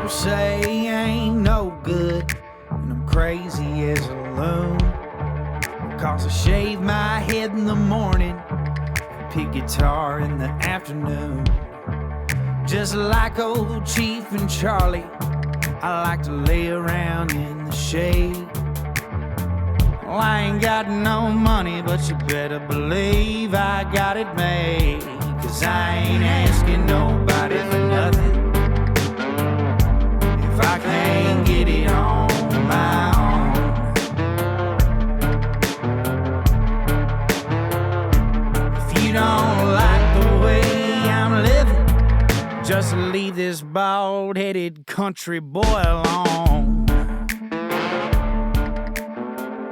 People say I ain't no good, and I'm crazy as a loon. Cause I shave my head in the morning, pick guitar in the afternoon. Just like old Chief and Charlie, I like to lay around in the shade. Well, I ain't got no money, but you better believe I got it made. Cause I ain't asking nobody for nothing if I can't get it on my own. If you don't like the way I'm living, just leave this bald-headed country boy alone.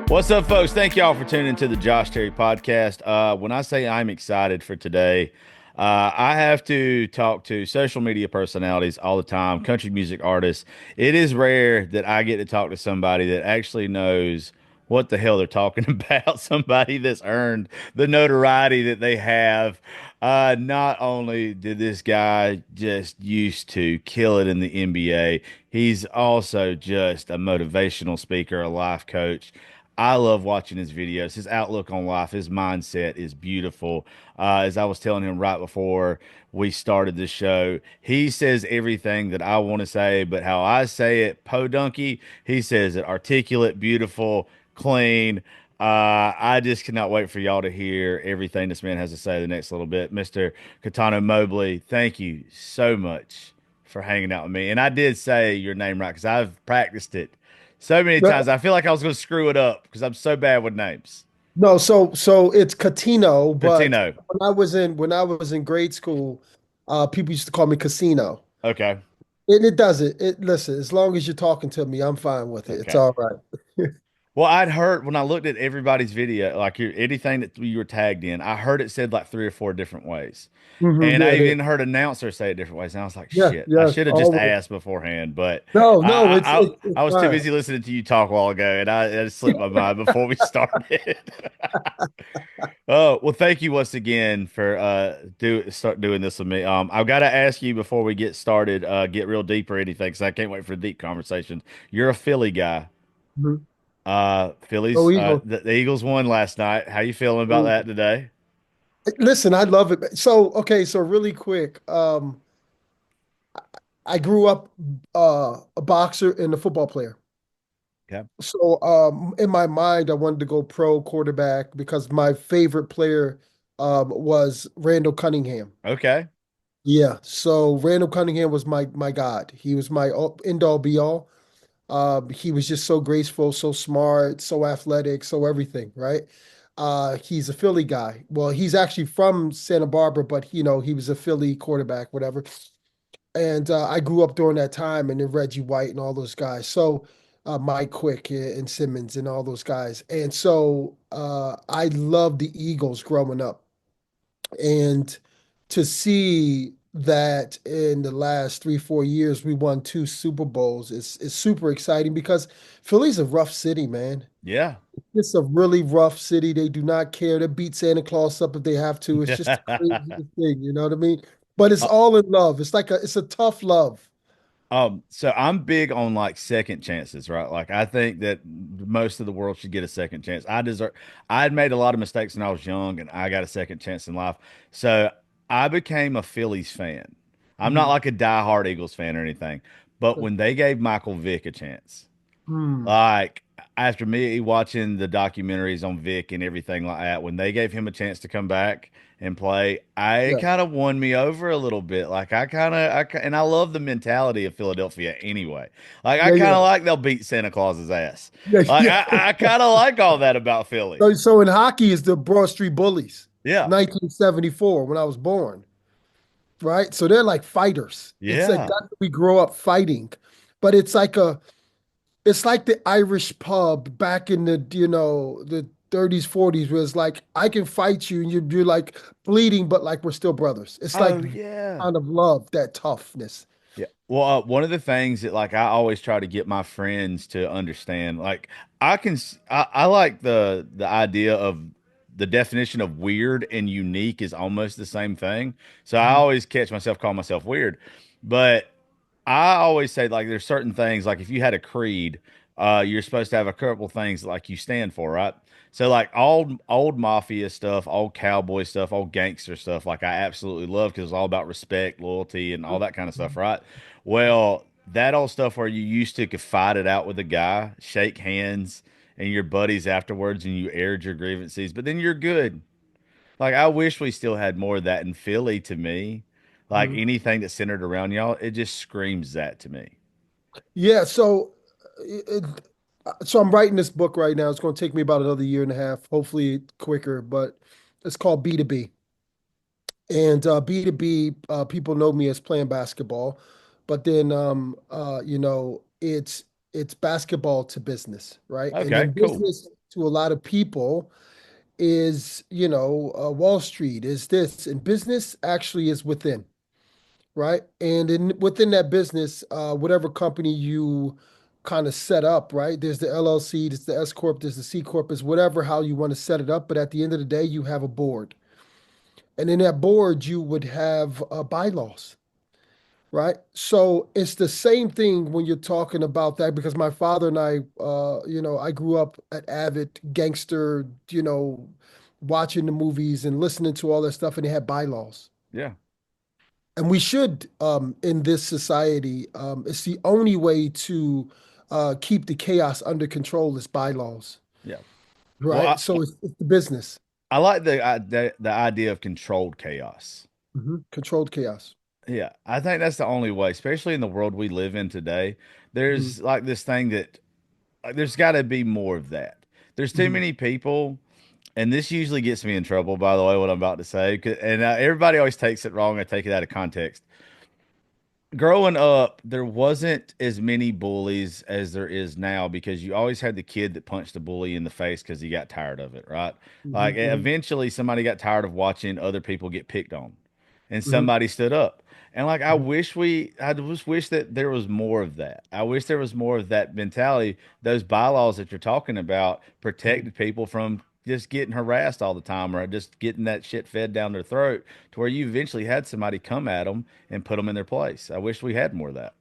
What's up, folks? Thank y'all for tuning into the Josh Terry podcast. When I say I'm excited for today, I have to talk to social media personalities all the time, country music artists. It is rare that I get to talk to somebody that actually knows what the hell they're talking about, somebody that's earned the notoriety that they have. Not only did this guy just used to kill it in the NBA, he's also just a motivational speaker, a life coach. I love watching his videos. His outlook on life, his mindset is beautiful. As I was telling him right before we started the show, he says everything that I want to say, but how I say it, podunky, he says it articulate, beautiful, clean. I just cannot wait for y'all to hear everything this man has to say the next little bit. Mr. Cuttino Mobley, thank you so much for hanging out with me. And I did say your name right because I've practiced it so many times. I feel like I was going to screw it up because I'm so bad with names. No, so it's Cuttino, but Cuttino. when I was in grade school, people used to call me Casino. Okay. And it doesn't. Listen, as long as you're talking to me, I'm fine with it. It's Okay. all right. Well, I'd heard when I looked at everybody's video, like anything that you were tagged in, I heard it said like 3 or 4 different ways. And Yeah, I it even is. heard announcers say it different ways. And I was like, Yeah, shit, I yes, should have just always. asked beforehand. But No, I, it's I, I, it's it's I was too fine. busy listening to you talk a while ago, and I just slipped my mind before we started. Oh, well, thank you once again for start doing this with me. I've got to ask you before we get started, get real deep or anything, because I can't wait for deep conversations. You're a Philly guy. Mhm. Go Phillies, Eagles. the Eagles won last night. How you feeling about that today? Listen, I love it. So really quick, I grew up a boxer and a football player. Okay. So in my mind, I wanted to go pro quarterback because my favorite player was Randall Cunningham. Okay. Yeah, so Randall Cunningham was my god. He was my end all be all. He was just so graceful, so smart, so athletic, so everything, right? He's a Philly guy. Well, he's actually from Santa Barbara, but he was a Philly quarterback, whatever. And I grew up during that time, and then Reggie White and all those guys. So Mike Quick and Simmons and all those guys. And so I loved the Eagles growing up. And to see that in the last 3, 4 years we won 2 Super Bowls is super exciting because Philly's a rough city, man. Yeah. It's a really rough city. They do not care. They beat Santa Claus up if they have to. It's just the craziest thing, you know what I mean? But it's Uh, all in love. It's a tough love. so I'm big on like second chances, right? Like I think that most of the world should get a second chance. I had made a lot of mistakes when I was young and I got a second chance in life. So I became a Phillies fan. I'm not Mhm. like a diehard Eagles fan or anything, but when they gave Michael Vick a chance, Hmm. like after me watching the documentaries on Vic and everything like that, when they gave him a chance to come back and play, I Yeah. kind of won me over a little bit. Like and I love the mentality of Philadelphia anyway. Like I Yeah, kind of yeah. like they'll beat Santa Claus's ass. Yeah, Like yeah. I kind of like all that about Philly. So in hockey is the Broad Street Bullies, Yeah, 1974 when I was born. Right? So they're like fighters. It's like yeah. that's we grow up fighting. But it's like the Irish pub back in the 30s, 40s, where it's like I can fight you and you're like bleeding, but like we're still brothers. It's like Oh yeah. kind of love, that toughness. Yeah. Well, one of the things that like I always try to get my friends to understand, like I like the idea of the definition of weird and unique is almost the same thing. So I Mhm. always catch myself calling myself weird. But I always say like there's certain things like if you had a creed, you're supposed to have a couple things like you stand for, right? So like old mafia stuff, old cowboy stuff, old gangster stuff, like I absolutely love because it's all about respect, loyalty, and all that kind of stuff, right? Well, that old stuff where you used to could fight it out with a guy, shake hands, and your buddies afterwards, and you aired your grievances, but then you're good. Like I wish we still had more of that in Philly to me. Like Mhm. anything that's centered around y'all, it just screams that to me. Yeah, so I'm writing this book right now. It's going to take me about another year and a half, hopefully quicker, but it's called B2B. And B2B, people know me as playing basketball, but then it's basketball to business, right? And Okay, then cool. business to a lot of people is, Wall Street is this, and business actually is within, right? And within that business, whatever company you kind of set up, right? There's the LLC, there's the S corp, there's the C corp, is whatever how you want to set it up. But at the end of the day, you have a board, and in that board, you would have bylaws, right? So it's the same thing when you're talking about that because my father and I, I grew up at avid gangster, watching the movies and listening to all that stuff, and they had bylaws. Yeah, And we should, in this society, it's the only way to keep the chaos under control is bylaws, yeah. Well, right? So it's the business. I like the idea of controlled chaos. Controlled chaos. Yeah, I think that's the only way, especially in the world we live in today. hmm There's like this thing that like, there's got to be more of that. There's too hmm many people, and this usually gets me in trouble, by the way, what I'm about to say. And everybody always takes it wrong. I take it out of context. Growing up, there wasn't as many bullies as there is now because you always had the kid that punched the bully in the face because he got tired of it, right? Like hmm eventually somebody got tired of watching other people get picked on and hmm somebody stood up. And like hmm I just wish that there was more of that. I wish there was more of that mentality. Those bylaws that you're talking about protected people from just getting harassed all the time or just getting that shit fed down their throat to where you eventually had somebody come at them and put them in their place. I wish we had more of that.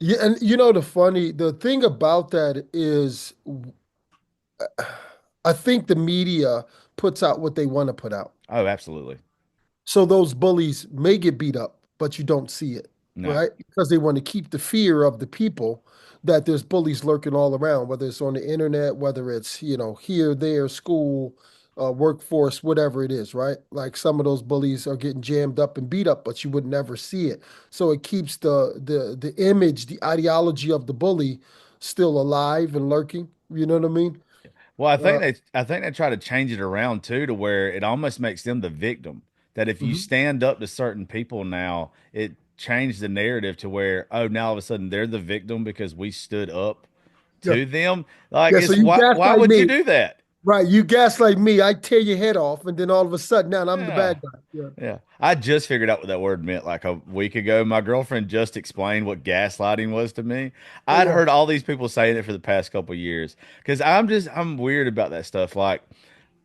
Yeah, and the thing about that is, I think the media puts out what they want to put out. Oh, absolutely. So those bullies may get beat up, but you don't see it, No. right? Because they want to keep the fear of the people that there's bullies lurking all around, whether it's on the internet, whether it's, here, there, school, workforce, whatever it is, right? Like some of those bullies are getting jammed up and beat up, but you would never see it. So it keeps the image, the ideology of the bully still alive and lurking. You know what I mean? Well, Uh, I think they try to change it around too to where it almost makes them the victim. That if you mhm. stand up to certain people now, it changed the narrative to where, oh, now all of a sudden they're the victim because we stood up Yeah. to them. Like Yeah. So it's you why gaslight would you me. do that? Right, you gaslight me, I tear your head off, and then all of a sudden now I'm the Yeah. bad guy. Yeah, Yeah. I just figured out what that word meant like a week ago. My girlfriend just explained what gaslighting was to me. oh I'd yeah, heard all these people saying it for the past couple of years because I'm weird about that stuff. Like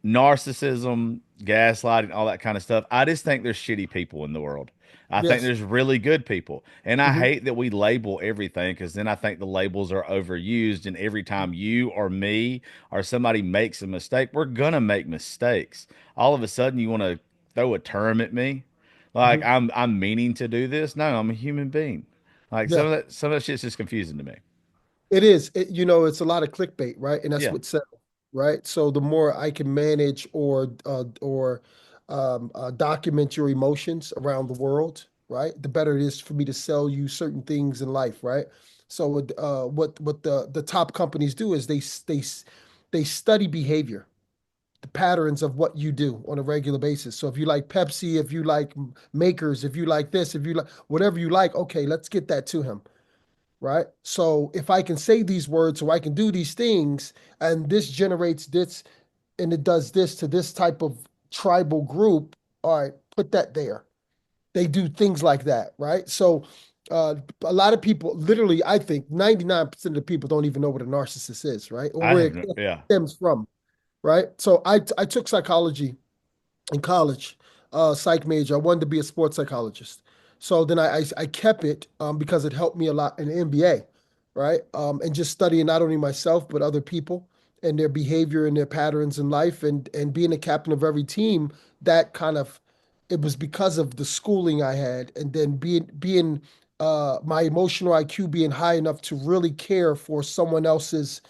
narcissism, gaslighting, all that kind of stuff. I just think there's shitty people in the world. I think yes, there's really good people. And I hmm hate that we label everything because then I think the labels are overused. And every time you or me or somebody makes a mistake, we're going to make mistakes. All of a sudden, you want to throw a term at me like hmm I'm meaning to do this. No, I'm a human being. Like yeah, some of that shit's just confusing to me. it is. It's a lot of clickbait, right? And that's Yeah. what sells, right? So the more I can manage or document your emotions around the world, right? The better it is for me to sell you certain things in life, right? So what the top companies do is they study behavior, the patterns of what you do on a regular basis. So if you like Pepsi, if you like makers, if you like this, if you like whatever you like, okay, let's get that to him, right? So if I can say these words, so I can do these things, and this generates this, and it does this to this type of tribal group, all right, put that there. They do things like that, right? So a lot of people, literally, I think 99% of the people don't even know what a narcissist is, right? Or I where have it no, yeah. stems from, right? So I took psychology in college, psych major. I wanted to be a sports psychologist. So then I kept it because it helped me a lot in the NBA, right? And just studying not only myself but other people and their behavior and their patterns in life, and being a captain of every team. That kind of it was because of the schooling I had, and then being my emotional IQ being high enough to really care for someone else's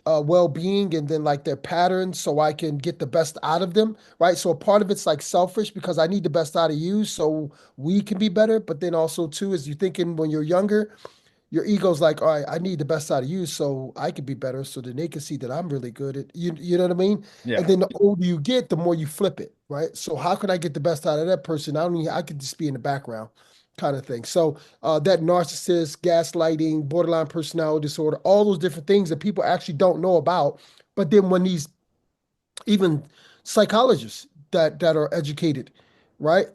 well-being, and then like their patterns, so I can get the best out of them, right? So a part of it's like selfish because I need the best out of you so we can be better. But then also too is you thinking when you're younger, your ego's like, all right, I need the best out of you so I can be better, so then they can see that I'm really good at you know what I mean? And Yeah. then the older you get, the more you flip it, right? So how can I get the best out of that person? I could just be in the background kind of thing. So that narcissist, gaslighting, borderline personality disorder, all those different things that people actually don't know about. But then when these even psychologists that are educated, right?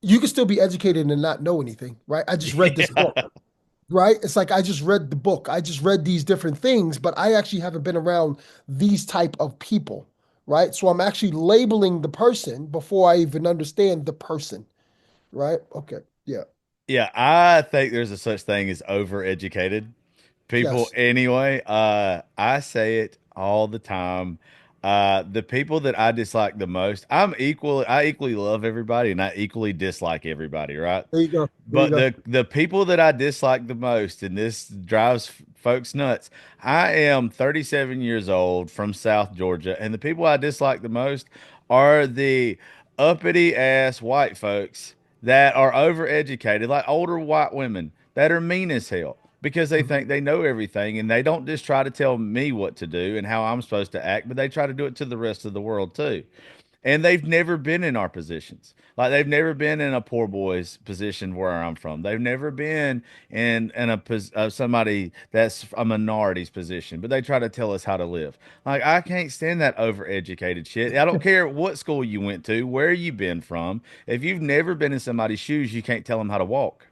You can still be educated and not know anything, right? I just read this book, Yeah. right? It's like I just read the book. I just read these different things, but I actually haven't been around these type of people, right? So I'm actually labeling the person before I even understand the person, right? Okay. Yeah. Yeah, I think there's a such thing as overeducated people Yes. anyway. I say it all the time. The people that I dislike the most, I equally love everybody and I equally dislike everybody, right? There you go. There you But go. the people that I dislike the most, and this drives folks nuts. I am 37 years old from South Georgia, and the people I dislike the most are the uppity ass white folks that are overeducated, like older white women that are mean as hell because they Mhm. think they know everything, and they don't just try to tell me what to do and how I'm supposed to act, but they try to do it to the rest of the world too. And they've never been in our positions. Like they've never been in a poor boy's position where I'm from. They've never been in somebody that's a minority's position, but they try to tell us how to live. Like I can't stand that overeducated shit. I don't care what school you went to, where you been from. If you've never been in somebody's shoes, you can't tell them how to walk.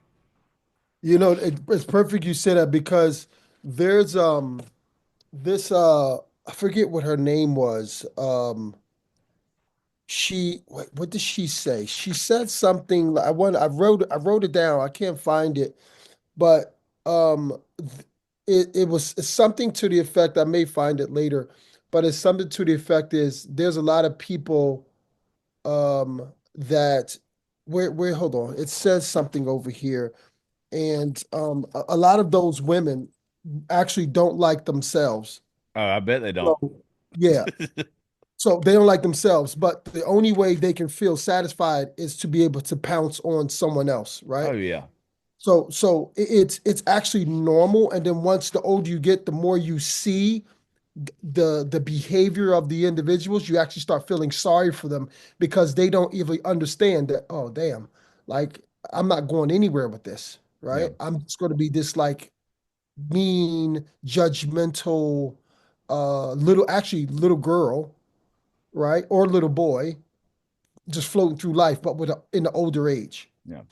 You know, it's perfect you said that because there's this I forget what her name was. What did she say? She said something. I wrote it down. I can't find it, but it was something to the effect. I may find it later, but it's something to the effect is there's a lot of people that where hold on. It says something over here, and a lot of those women actually don't like themselves. Oh, I bet they don't. So yeah, so they don't like themselves, but the only way they can feel satisfied is to be able to pounce on someone else, Oh right? yeah, It's actually normal, and then once the older you get, the more you see the behavior of the individuals, you actually start feeling sorry for them because they don't even understand that, oh damn, like I'm not going anywhere with this, yeah, right? I'm just going to be this like mean, judgmental, little girl, right? Or little boy just floating through life, but in the older age. yeah.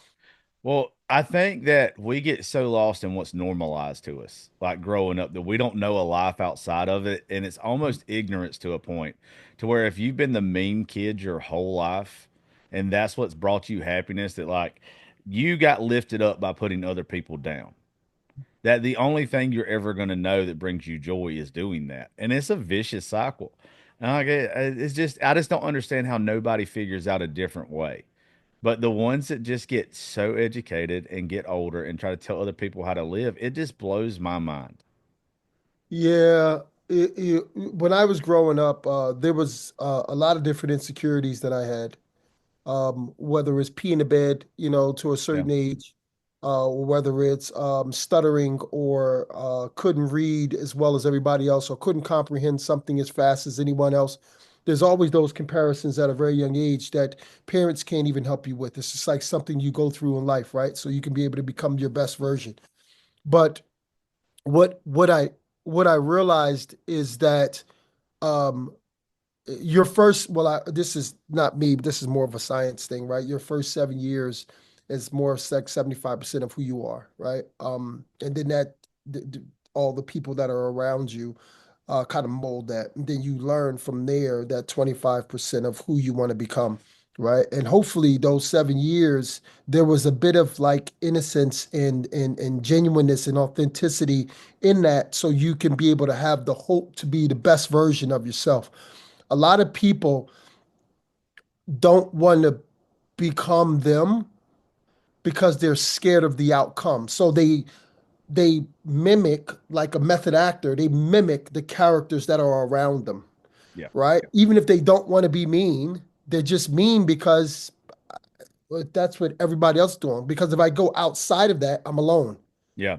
Well, I think that we get so lost in what's normalized to us, like growing up, that we don't know a life outside of it. And it's almost ignorance to a point to where if you've been the mean kid your whole life and that's what's brought you happiness, that like you got lifted up by putting other people down. That the only thing you're ever going to know that brings you joy is doing that. And it's a vicious cycle. And like it's just, I just don't understand how nobody figures out a different way. But the ones that just get so educated and get older and try to tell other people how to live, it just blows my mind. Yeah, when I was growing up, there was a lot of different insecurities that I had. Whether it's pee in the bed, to a Yeah. certain age, or whether it's stuttering or couldn't read as well as everybody else, or couldn't comprehend something as fast as anyone else. There's always those comparisons at a very young age that parents can't even help you with. It's just like something you go through in life, right? So you can be able to become your best version. But what what I what I realized is that um, your first this is not me, but this is more of a science thing, right? Your first 7 years is more like 75% of who you are, right? And then all the people that are around you kind of mold that. And then you learn from there that 25% of who you want to become, right? And hopefully those 7 years, there was a bit of like innocence and genuineness and authenticity in that, so you can be able to have the hope to be the best version of yourself. A lot of people don't want to become them because they're scared of the outcome. So they mimic like a method actor, they mimic the characters that are around them, Yeah. right? Even if they don't want to be mean, they're just mean because that's what everybody else is doing. Because if I go outside of that, I'm alone, Yeah.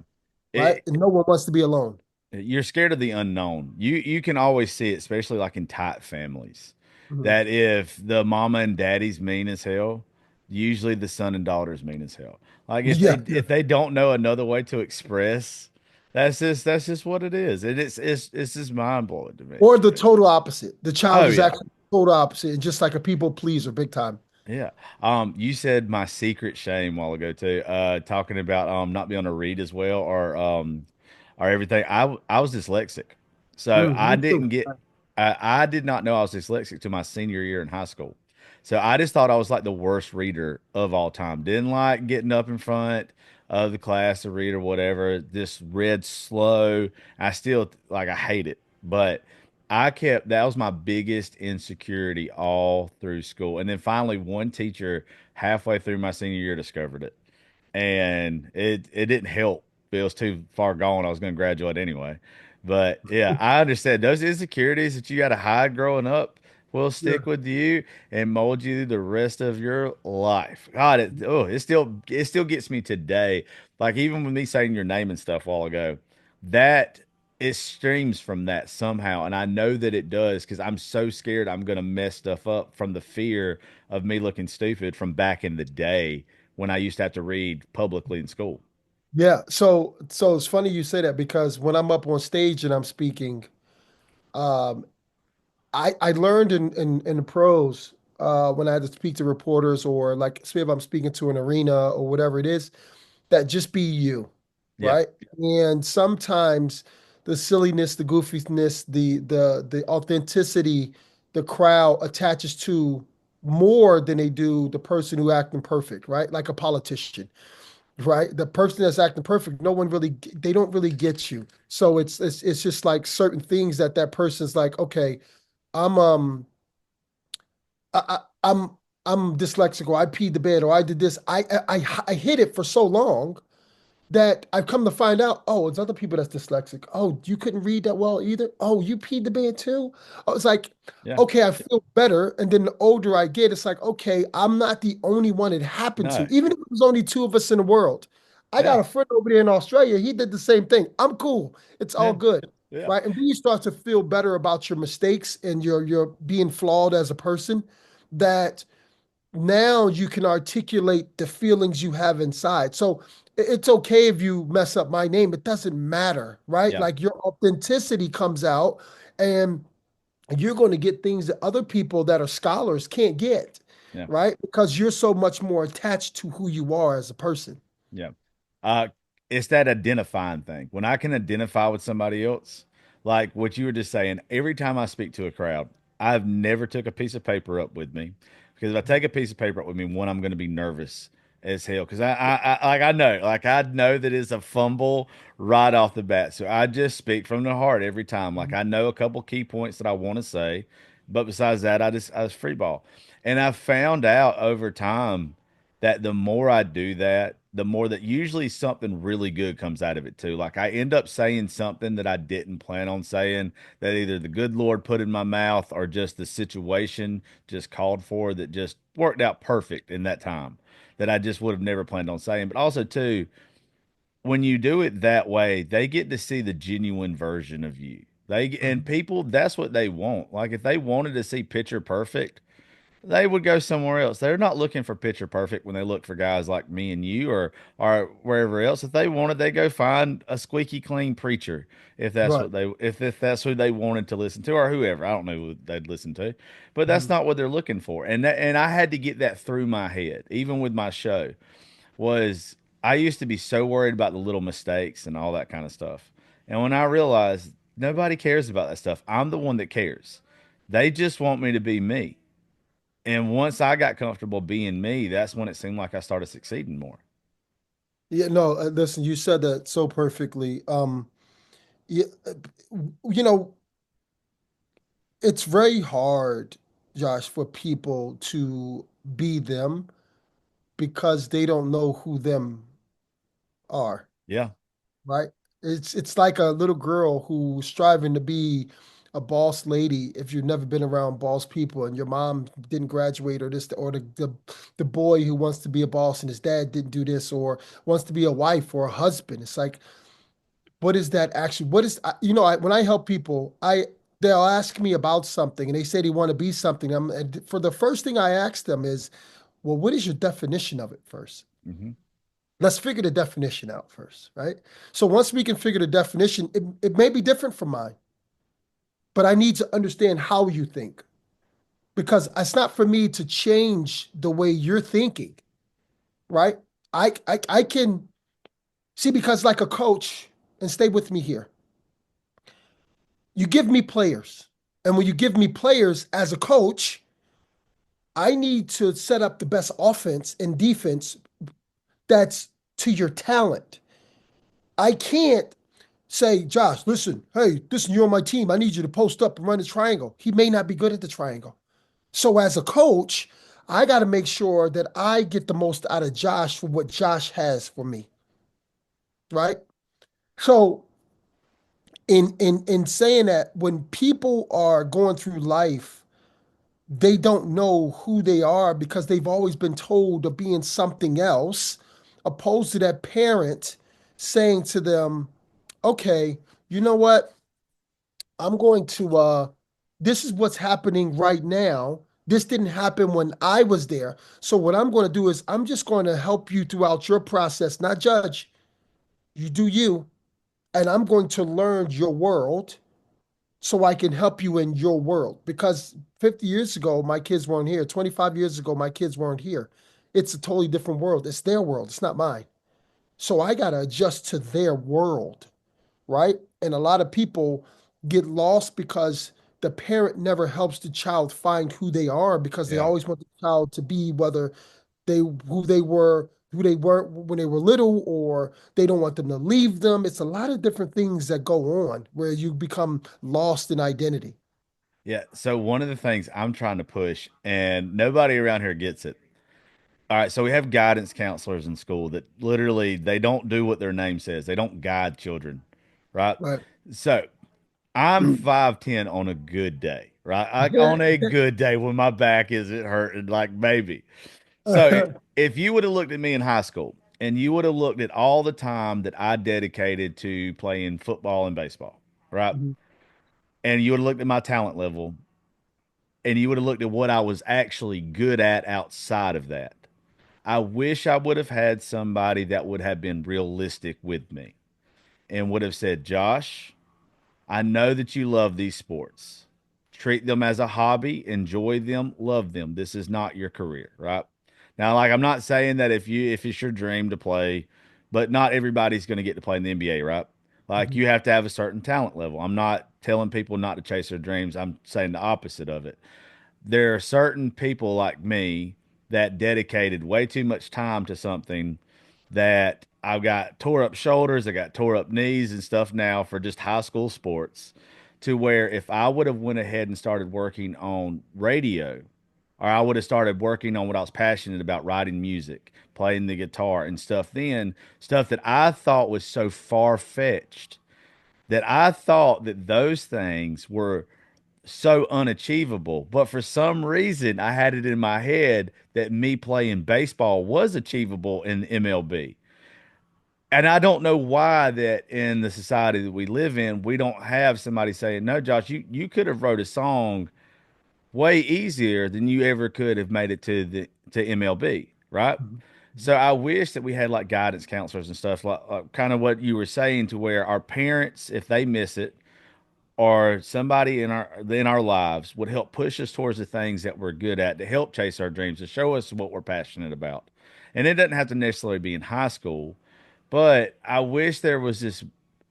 right? It, And no one wants to be alone. you're scared of the unknown. You can always see it, especially like in tight families, Mhm. that if the mama and daddy's mean as hell, usually the son and daughter's mean as hell. Like Yeah, yeah. if they don't know another way to express, that's just what it is. It's just mind blowing to me. Or the total opposite. The child Oh is yeah. actually total opposite and just like a people pleaser, big time. Yeah. You said my secret shame a while ago too. Talking about not being able to read as well or everything. I was dyslexic, so I Me too. didn't get. I did not know I was dyslexic to my senior year in high school. So I just thought I was like the worst reader of all time. Didn't like getting up in front of the class to read or whatever. Just read slow. I still like I hate it, but that was my biggest insecurity all through school. And then finally, one teacher halfway through my senior year discovered it. And it didn't help. It was too far gone. I was going to graduate anyway. But yeah, I understand those insecurities that you got to hide growing up will Yeah. stick with you and mold you the rest of your life. God, it still gets me today. Like even with me saying your name and stuff a while ago, that it streams from that somehow. And I know that it does because I'm so scared I'm going to mess stuff up from the fear of me looking stupid from back in the day when I used to have to read publicly in school. Yeah. So it's funny you say that because when I'm up on stage and I'm speaking, um, I learned in the pros when I had to speak to reporters or like say if I'm speaking to an arena or whatever it is, that just be you, Yeah. right? And sometimes the silliness, the goofiness, the authenticity, the crowd attaches to more than they do the person who acting perfect, right? Like a politician, right? The person that's acting perfect, no one really, they don't really get you. So it's just like certain things that that person's like, okay, I'm I'm dyslexic or I peed the bed or I did this. I hid it for so long that I've come to find out, oh, it's other people that's dyslexic. Oh, you couldn't read that well either. Oh, you peed the bed too. Oh, it's like, Yeah. okay, I feel better. And then the older I get, it's like, okay, I'm not the only one it happened to. No. Even if it was only two of us in the world. I got Yeah. a friend over there in Australia. He did the same thing. I'm cool. It's all Yeah. good. Yeah. Right. And then you start to feel better about your mistakes and your being flawed as a person that now you can articulate the feelings you have inside. So it's okay if you mess up my name. It doesn't matter, right? Yeah. Like your authenticity comes out and you're going to get things that other people that are scholars can't get, Yeah. right? Because you're so much more attached to who you are as a person. Yeah. Uh, it's that identifying thing. When I can identify with somebody else, like what you were just saying, every time I speak to a crowd, I've never took a piece of paper up with me because if I take a piece of paper up with me, one, I'm going to be nervous as hell because I know that it's a fumble right off the bat. So I just speak from the heart every time. Like I know a couple key points that I want to say, but besides that, I just free ball. And I found out over time that the more I do that, the more that usually something really good comes out of it too. Like I end up saying something that I didn't plan on saying, that either the good Lord put in my mouth or just the situation just called for, that just worked out perfect in that time that I just would have never planned on saying. But also too, when you do it that way, they get to see the genuine version of you. And Mhm. people, that's what they want. Like if they wanted to see picture perfect, they would go somewhere else. They're not looking for picture perfect when they look for guys like me and you or wherever else. If they wanted, they go find a squeaky clean preacher if that's Right. what they if that's who they wanted to listen to or whoever. I don't know who they'd listen to, but that's Mhm. not what they're looking for. And I had to get that through my head, even with my show. Was I used to be so worried about the little mistakes and all that kind of stuff, and when I realized nobody cares about that stuff, I'm the one that cares. They just want me to be me And once I got comfortable being me, that's when it seemed like I started succeeding more. Yeah, no, listen, you said that so perfectly. Yeah, you know, it's very hard, Josh, for people to be them because they don't know who them are, Yeah. right? It's like a little girl who's striving to be a boss lady if you've never been around boss people and your mom didn't graduate or this or the boy who wants to be a boss and his dad didn't do this or wants to be a wife or a husband. It's like what is that actually? What is when I help people, they'll ask me about something and they say they want to be something. And for the first thing I ask them is, well, what is your definition of it first? Hmm. Let's figure the definition out first, right? So once we can figure the definition, it may be different from mine, but I need to understand how you think because it's not for me to change the way you're thinking, right? I can see because like a coach, and stay with me here. You give me players. And when you give me players as a coach, I need to set up the best offense and defense that's to your talent. I can't say, Josh, listen, you're on my team. I need you to post up and run a triangle. He may not be good at the triangle. So as a coach, I got to make sure that I get the most out of Josh for what Josh has for me, right? So in saying that, when people are going through life they don't know who they are because they've always been told of being something else, opposed to that parent saying to them, okay, you know what? I'm going to this is what's happening right now. This didn't happen when I was there. So what I'm going to do is I'm just going to help you throughout your process, not judge. You do you, and I'm going to learn your world so I can help you in your world. Because 50 years ago, my kids weren't here. 25 years ago, my kids weren't here. It's a totally different world. It's their world, it's not mine. So I got to adjust to their world, right? And a lot of people get lost because the parent never helps the child find who they are because they Yeah. always want the child to be whether who they weren't when they were little, or they don't want them to leave them. It's a lot of different things that go on where you become lost in identity. Yeah. So one of the things I'm trying to push, and nobody around here gets it. All right. So we have guidance counselors in school that literally they don't do what their name says. They don't guide children. Right. Right. So I'm 5'10" on a good day, right? Like on a good day when my back isn't hurting like maybe. So if you would have looked at me in high school and you would have looked at all the time that I dedicated to playing football and baseball, right? And you would have looked at my talent level and you would have looked at what I was actually good at outside of that. I wish I would have had somebody that would have been realistic with me and would have said, Josh, I know that you love these sports. Treat them as a hobby, enjoy them, love them. This is not your career, right? Now, like I'm not saying that if it's your dream to play, but not everybody's going to get to play in the NBA, right? Like you have to have a certain talent level. I'm not telling people not to chase their dreams. I'm saying the opposite of it. There are certain people like me that dedicated way too much time to something that I've got tore up shoulders, I got tore up knees and stuff now for just high school sports, to where if I would have went ahead and started working on radio, or I would have started working on what I was passionate about, writing music, playing the guitar and stuff, then stuff that I thought was so far fetched, that I thought that those things were so unachievable. But for some reason, I had it in my head that me playing baseball was achievable in MLB. And I don't know why that in the society that we live in, we don't have somebody saying, "No, Josh, you could have wrote a song way easier than you ever could have made it to MLB, right?" So I wish that we had like guidance counselors and stuff like kind of what you were saying, to where our parents, if they miss it, or somebody in our lives would help push us towards the things that we're good at, to help chase our dreams, to show us what we're passionate about. And it doesn't have to necessarily be in high school, but I wish there was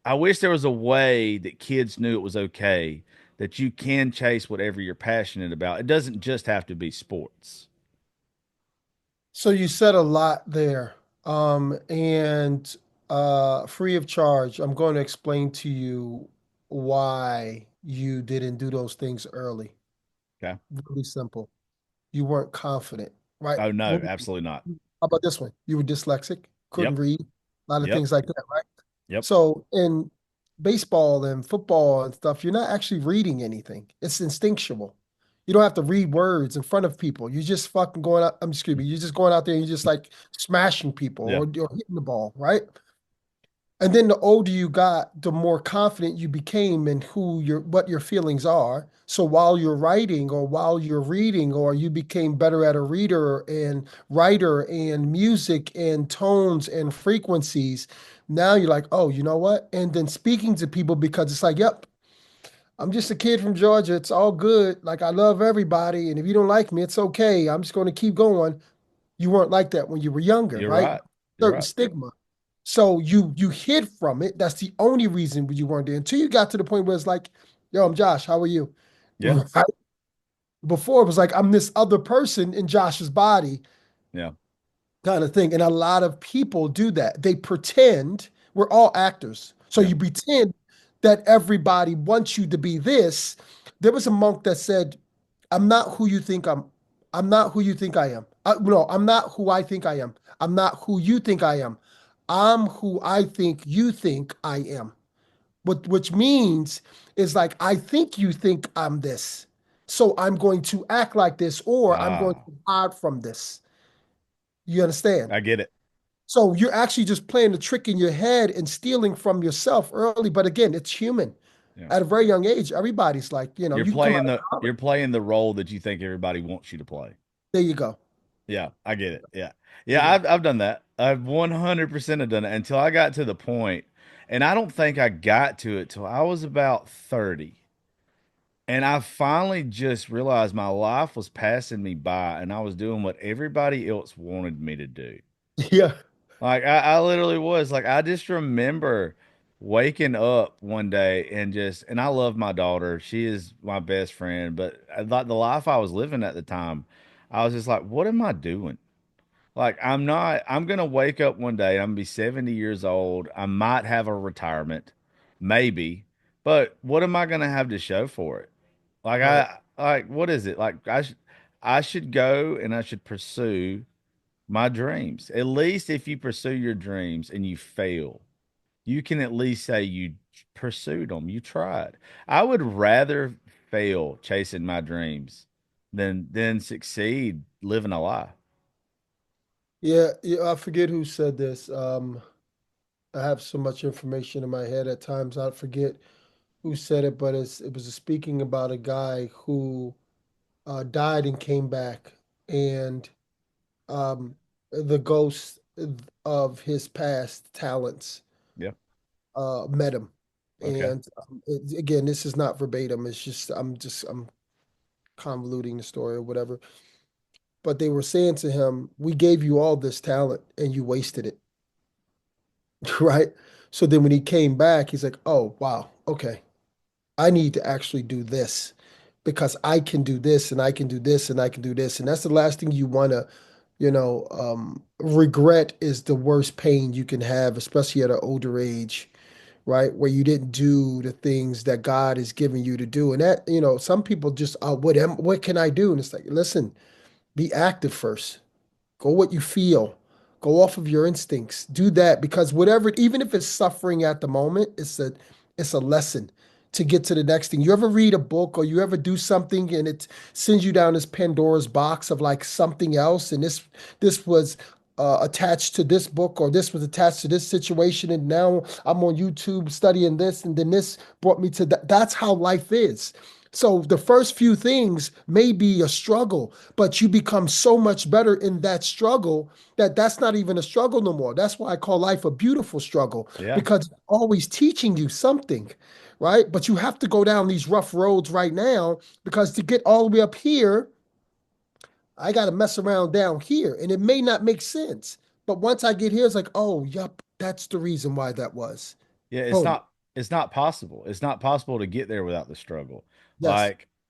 a way that kids knew it was okay that you can chase whatever you're passionate about. It doesn't just have to be sports. So you said a lot there. And free of charge, I'm going to explain to you why you didn't do those things early. Okay. Really simple. You weren't confident, right? Oh no, absolutely not. How about this one? You were dyslexic, couldn't Yep. read, a lot of Yep. things like that, right? Yep. So in baseball and football and stuff, you're not actually reading anything. It's instinctual. You don't have to read words in front of people. You're just fucking going out. Excuse me. You're just going out there and you're just like smashing people Yeah. or hitting the ball, right? And then the older you got, the more confident you became in who your what your feelings are. So while you're writing or while you're reading, or you became better at a reader and writer and music and tones and frequencies, now you're like, oh, you know what? And then speaking to people because it's like, yep, I'm just a kid from Georgia. It's all good. Like I love everybody. And if you don't like me, it's okay. I'm just going to keep going. You weren't like that when you were younger, You're right? right. You're Certain right. stigma. So you hid from it. That's the only reason you weren't there until you got to the point where it's like, yo, I'm Josh. How are you? Yeah. Right? Before it was like I'm this other person in Josh's body Yeah. kind of thing. And a lot of people do that. They pretend we're all actors. So Yeah. you pretend that everybody wants you to be this. There was a monk that said, I'm not who you think I'm. I'm not who you think I am. No, I'm not who I think I am. I'm not who you think I am. I'm who I think you think I am. Which means is like I think you think I'm this. So I'm going to act like this or I'm going Ah, to hide from this. You understand? I get it. So you're actually just playing the trick in your head and stealing from yourself early. But again, it's human. Yeah. At a very young age, everybody's like, you can come out of You're college. playing the role that you think everybody wants you to play. There you go. Yeah, I get it. Yeah. There Yeah, you go. I've done that. I've 100% have done it until I got to the point, and I don't think I got to it till I was about 30. And I finally just realized my life was passing me by and I was doing what everybody else wanted me to do. Yeah. Like I literally was like I just remember waking up one day and just and I love my daughter. She is my best friend, but I thought the life I was living at the time, I was just like, what am I doing? Like I'm gonna wake up one day, I'm gonna be 70 years old. I might have a retirement, maybe, but what am I gonna have to show for it? Like Right. what is it? Like I should go and I should pursue my dreams. At least if you pursue your dreams and you fail, you can at least say you pursued them, you tried. I would rather fail chasing my dreams than succeed living a lie. Yeah, yeah, I forget who said this. I have so much information in my head at times I forget who said it, but it was speaking about a guy who died and came back, and um, the ghost of his past talents Yeah. met him. Okay. And again, this is not verbatim. It's I'm convoluting the story or whatever. But they were saying to him, "We gave you all this talent and you wasted it." Right? So then when he came back, he's like, "Oh, wow. Okay. I need to actually do this because I can do this and I can do this and I can do this." And that's the last thing you want to, regret is the worst pain you can have, especially at an older age, right? Where you didn't do the things that God is giving you to do. And that, some people just, what can I do? And it's like, listen, be active first. Go what you feel. Go off of your instincts. Do that because whatever, even if it's suffering at the moment, it's a lesson to get to the next thing. You ever read a book or you ever do something and it sends you down this Pandora's box of like something else, and this was attached to this book or this was attached to this situation, and now I'm on YouTube studying this, and then this brought me to that. That's how life is. So the first few things may be a struggle, but you become so much better in that struggle that that's not even a struggle no more. That's why I call life a beautiful struggle Yeah. because it's always teaching you something, right? But you have to go down these rough roads right now because to get all the way up here, I got to mess around down here and it may not make sense. But once I get here, it's like, oh, yup, that's the reason why that was. Yeah, Boom. it's not possible. It's not possible to get there without the struggle. Yes.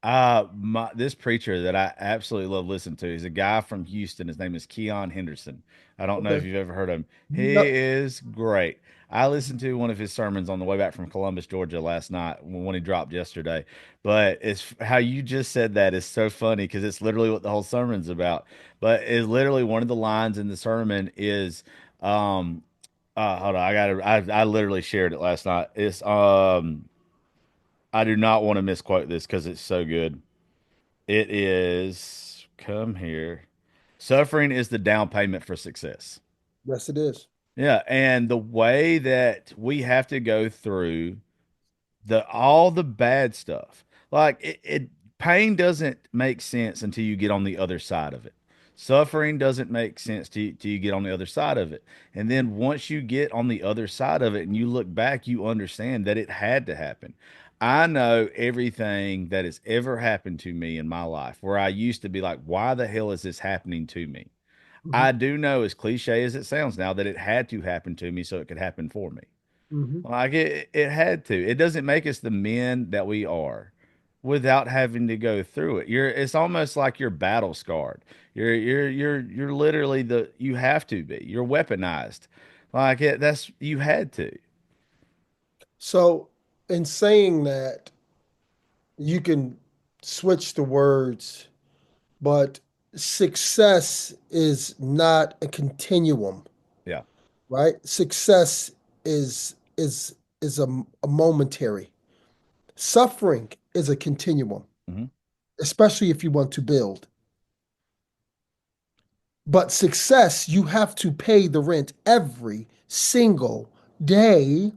Like this preacher that I absolutely love listening to is a guy from Houston. His name is Keon Henderson. I don't know if Okay. you've ever heard of him. He Yep. is great. I listened to one of his sermons on the way back from Columbus, Georgia last night when he dropped yesterday. But it's how you just said that is so funny because it's literally what the whole sermon's about. But it's literally one of the lines in the sermon is um hold on, I literally shared it last night. It's I do not want to misquote this because it's so good. It is come here. Suffering is the down payment for success. Yes, it is. Yeah, and the way that we have to go through the all the bad stuff. Like it pain doesn't make sense until you get on the other side of it. Suffering doesn't make sense till you get on the other side of it. And then once you get on the other side of it and you look back, you understand that it had to happen. I know everything that has ever happened to me in my life where I used to be like, why the hell is this happening to me? Hmm. I do know, as cliche as it sounds now, that it had to happen to me so it could happen for me. Hmm. Like it had to. It doesn't make us the men that we are without having to go through it. It's almost like you're battle scarred. You're literally you have to be. You're weaponized. Like that's you had to. So, in saying that, you can switch the words, but success is not a continuum, Yeah. right? Success is a momentary. Suffering is a continuum, Hmm. especially if you want to build. But success, you have to pay the rent every single day.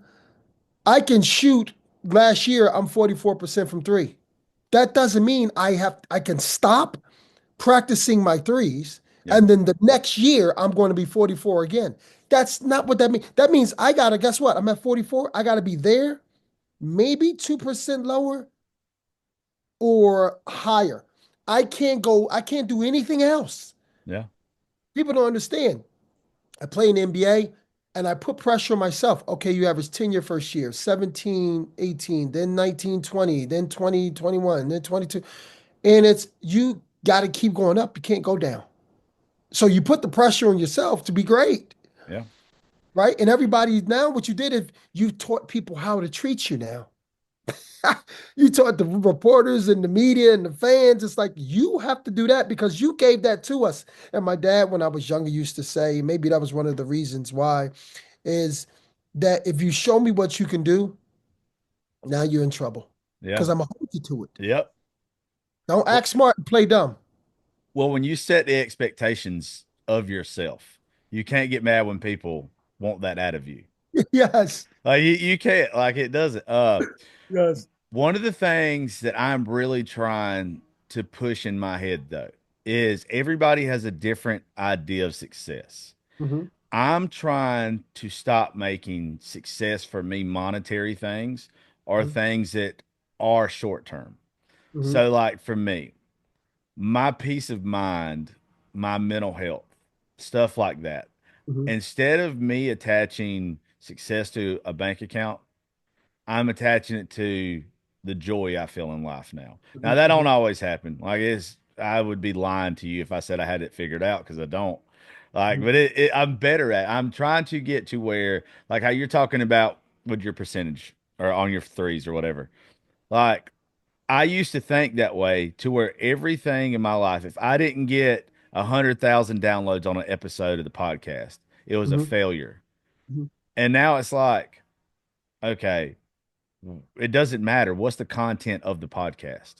I can shoot last year, I'm 44% from three. That doesn't mean I can stop practicing my threes Yeah. and then the next year I'm going to be 44 again. That's not what that means. That means I gotta, guess what? I'm at 44. I gotta be there, maybe 2% lower or higher. I can't do anything else. Yeah. People don't understand. I play in the NBA and I put pressure on myself. Okay, you average 10 your first year, 17, 18, then 19, 20, then 20, 21, then 22. And it's you got to keep going up. You can't go down. So you put the pressure on yourself to be great, Yeah. right? And everybody now, what you did is you taught people how to treat you now. You taught the reporters and the media and the fans. It's like you have to do that because you gave that to us. And my dad, when I was younger, used to say, maybe that was one of the reasons why, is that if you show me what you can do, now you're in trouble. Yeah. Because I'm gonna hold you to it. Yep. Don't Well, act smart and play dumb. when you set the expectations of yourself, you can't get mad when people want that out of you. Yes. Like you can't like it doesn't. Yes. One of the things that I'm really trying to push in my head though is everybody has a different idea of success. Hmm. I'm trying to stop making success for me monetary things or things that are short term. Hmm. So like for me, my peace of mind, my mental health, stuff like that. Hmm. Instead of me attaching success to a bank account, I'm attaching it to the joy I feel in life now. Now that Hmm. don't always happen. Like it's I would be lying to you if I said I had it figured out because I don't. Like, Hmm. but I'm better at. I'm trying to get to where, like, how you're talking about with your percentage or on your threes or whatever. Like, I used to think that way to where everything in my life, if I didn't get 100,000 downloads on an episode of the podcast, it was a Hmm. failure. Hmm. And now it's like, okay, it doesn't matter. What's the content of the podcast?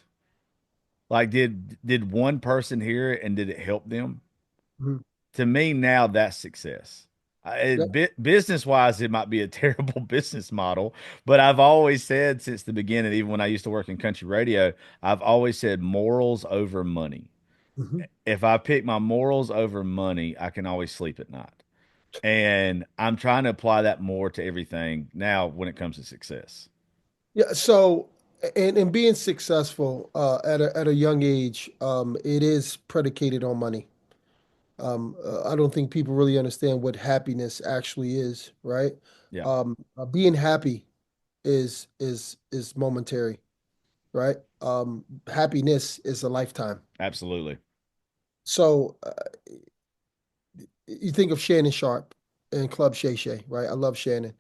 Like, did one person hear it and did it help them? Hmm. To me, now that's success. Yep. Business wise, it might be a terrible business model, but I've always said since the beginning, even when I used to work in country radio, I've always said morals over money. Hmm. If I pick my morals over money, I can always sleep at night. And I'm trying to apply that more to everything now when it comes to success. Yeah. So, and being successful at a young age, it is predicated on money. I don't think people really understand what happiness actually is, right? Yeah. Being happy. is momentary, right? Happiness is a lifetime. Absolutely. So you think of Shannon Sharp and Club Shay Shay, right? I love Shannon.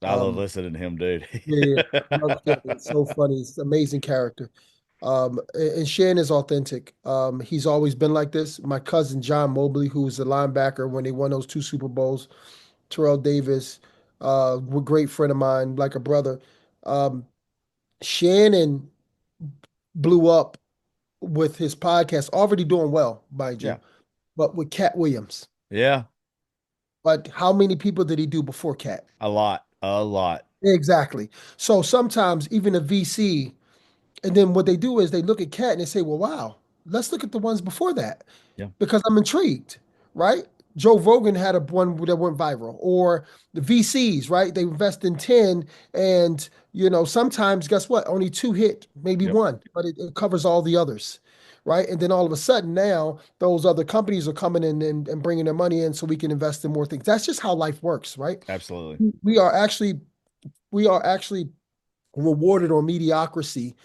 I love Um, listening to him, dude. yeah, yeah, I love Shannon. It's so funny. It's an amazing character. And Shannon is authentic. He's always been like this. My cousin John Mobley, who was a linebacker when they won those two Super Bowls, Terrell Davis, a great friend of mine, like a brother. Um, Shannon blew up with his podcast, already doing well, mind Yeah. you, but with Cat Williams. Yeah. But how many people did he do before Cat? A lot. A lot. Exactly. So sometimes even a VC, and then what they do is they look at Cat and they say, well, wow, let's look at the ones before that Yeah. because I'm intrigued, right? Joe Rogan had a one that went viral, or the VCs, right? They invest in 10, and sometimes guess what? Only two hit, maybe Yep. one, but it covers all the others, right? And then all of a sudden now those other companies are coming in and bringing their money in so we can invest in more things. That's just how life works, right? Absolutely. We are actually we are actually rewarded on mediocrity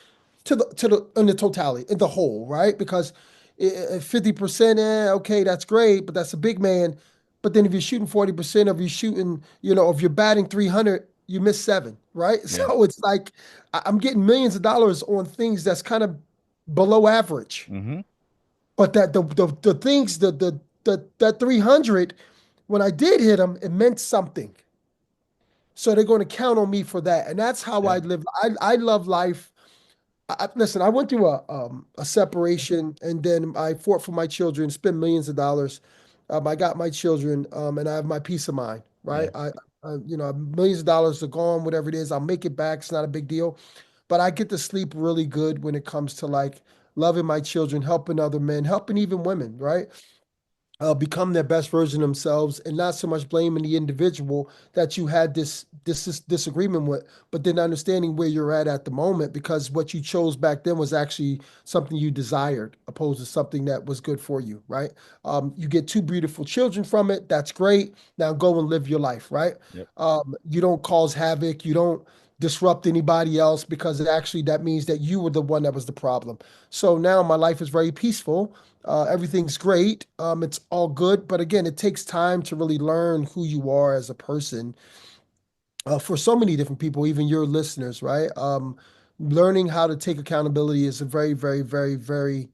to the in the totality, in the whole, right? Because 50%, okay, that's great, but that's a big man. But then if you're shooting 40%, of you shooting, if you're batting 300, you miss seven, right? Yeah. So it's like I'm getting millions of dollars on things that's kind of below average. Mm-hmm. But that the things that 300, when I did hit them, it meant something. So they're going to count on me for that, and that's how Yeah. I live. I love life. Listen, I went through a separation, and then I fought for my children, spent millions of dollars. I got my children, and I have my peace of mind, right? Yeah. Millions of dollars are gone, whatever it is, I'll make it back. It's not a big deal, but I get to sleep really good when it comes to like loving my children, helping other men, helping even women, right? Become their best version of themselves, and not so much blaming the individual that you had this disagreement with, but then understanding where you're at the moment, because what you chose back then was actually something you desired opposed to something that was good for you, right? You get two beautiful children from it. That's great. Now go and live your life, right? Yep. You don't cause havoc. You don't disrupt anybody else, because actually that means that you were the one that was the problem. So now my life is very peaceful. Everything's great. It's all good. But again, it takes time to really learn who you are as a person, for so many different people, even your listeners, right? Learning how to take accountability is a very, very, very, very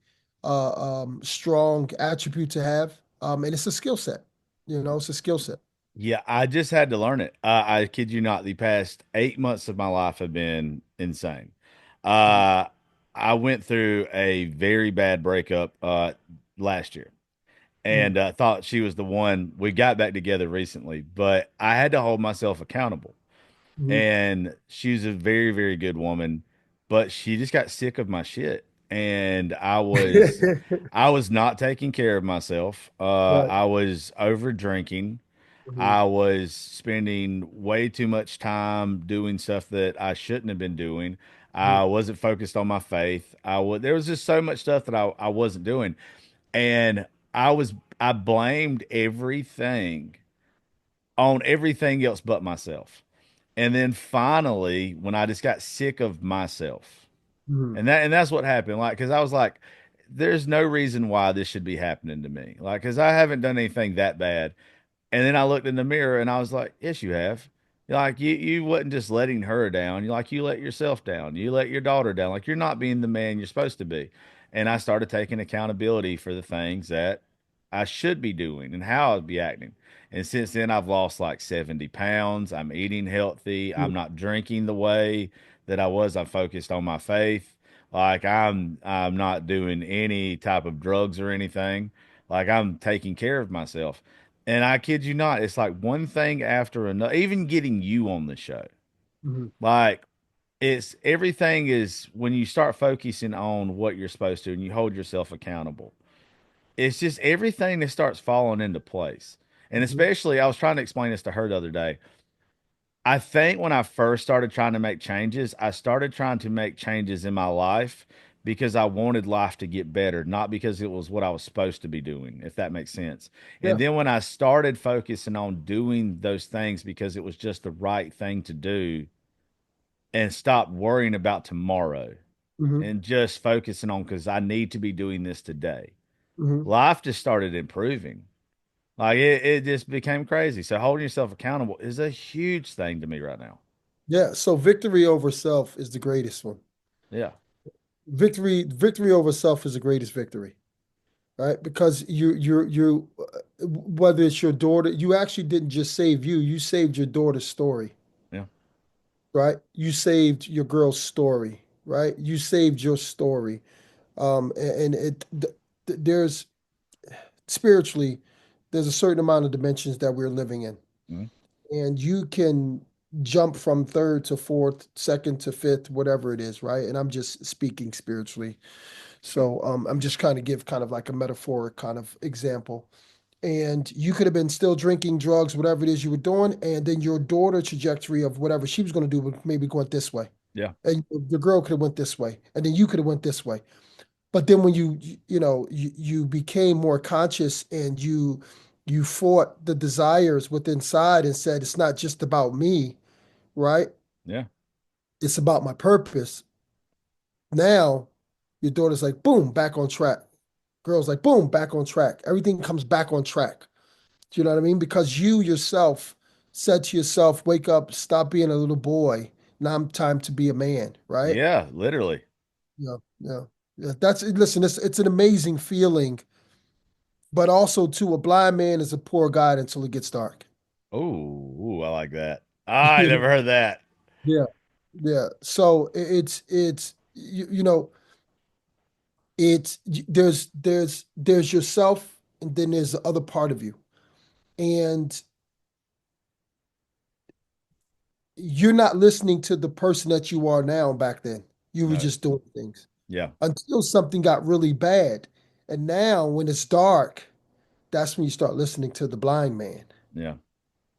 strong attribute to have. And it's a skill set. It's a skill set. Yeah, I just had to learn it. I kid you not, the past 8 months of my life have been insane. Mhm. Uh, I went through a very bad breakup last year Mhm. and thought she was the one. We got back together recently, but I had to hold myself accountable. Mhm. And she's a very, very good woman, but she just got sick of my shit. And I was not taking care of myself. Right. I was over drinking. Mhm. I was spending way too much time doing stuff that I shouldn't have been doing. Mhm. I wasn't focused on my faith. There was just so much stuff that I wasn't doing. And I blamed everything on everything else but myself. And then finally, when I just got sick of myself, Mhm. and that's what happened. Like, because I was like, there's no reason why this should be happening to me. Like, because I haven't done anything that bad. And then I looked in the mirror and I was like, yes, you have. Like you wasn't just letting her down. You let yourself down. You let your daughter down. Like you're not being the man you're supposed to be. And I started taking accountability for the things that I should be doing and how I'd be acting. And since then, I've lost like 70 pounds. I'm eating healthy. I'm Mhm. not drinking the way that I was. I'm focused on my faith. Like I'm not doing any type of drugs or anything. Like I'm taking care of myself. And I kid you not, it's like one thing after another, even getting you on the show. Mhm. Like it's everything is when you start focusing on what you're supposed to and you hold yourself accountable. It's just everything that starts falling into place. And Mhm. especially, I was trying to explain this to her the other day. I think when I first started trying to make changes, I started trying to make changes in my life because I wanted life to get better, not because it was what I was supposed to be doing, if that makes sense. And Yeah. then when I started focusing on doing those things because it was just the right thing to do, and stop worrying about tomorrow Hmm. and just focusing on because I need to be doing this today. Hmm. Life just started improving. Like it just became crazy. So holding yourself accountable is a huge thing to me right now. Yeah. So victory over self is the greatest one. Yeah. Victory over self is the greatest victory, right? Because whether it's your daughter, you actually didn't just save you, you saved your daughter's story, Yeah. right? You saved your girl's story, right? You saved your story. And there's spiritually, there's a certain amount of dimensions that we're living in. Mhm. And you can jump from third to fourth, second to fifth, whatever it is, right? And I'm just speaking spiritually. So I'm just kind of give kind of like a metaphoric kind of example. And you could have been still drinking drugs, whatever it is you were doing, and then your daughter trajectory of whatever she was going to do would maybe went this way. Yeah. And the girl could have went this way, and then you could have went this way. But then when you became more conscious and you fought the desires within inside and said it's not just about me, right? Yeah. It's about my purpose. Now your daughter's like, boom, back on track. Girl's like, boom, back on track. Everything comes back on track. Do you know what I mean? Because you yourself said to yourself, wake up, stop being a little boy. Now I'm time to be a man, right? Yeah. Literally. Yeah, yeah. Yeah, that's listen, it's an amazing feeling, but also too, a blind man is a poor guide until it gets dark. Oh, I like that. I never heard that. Yeah, yeah. So it's it's there's yourself and then there's the other part of you. And you're not listening to the person that you are now back then. You were No. just doing things Yeah. until something got really bad. And now when it's dark, that's when you start listening to the blind man Yeah.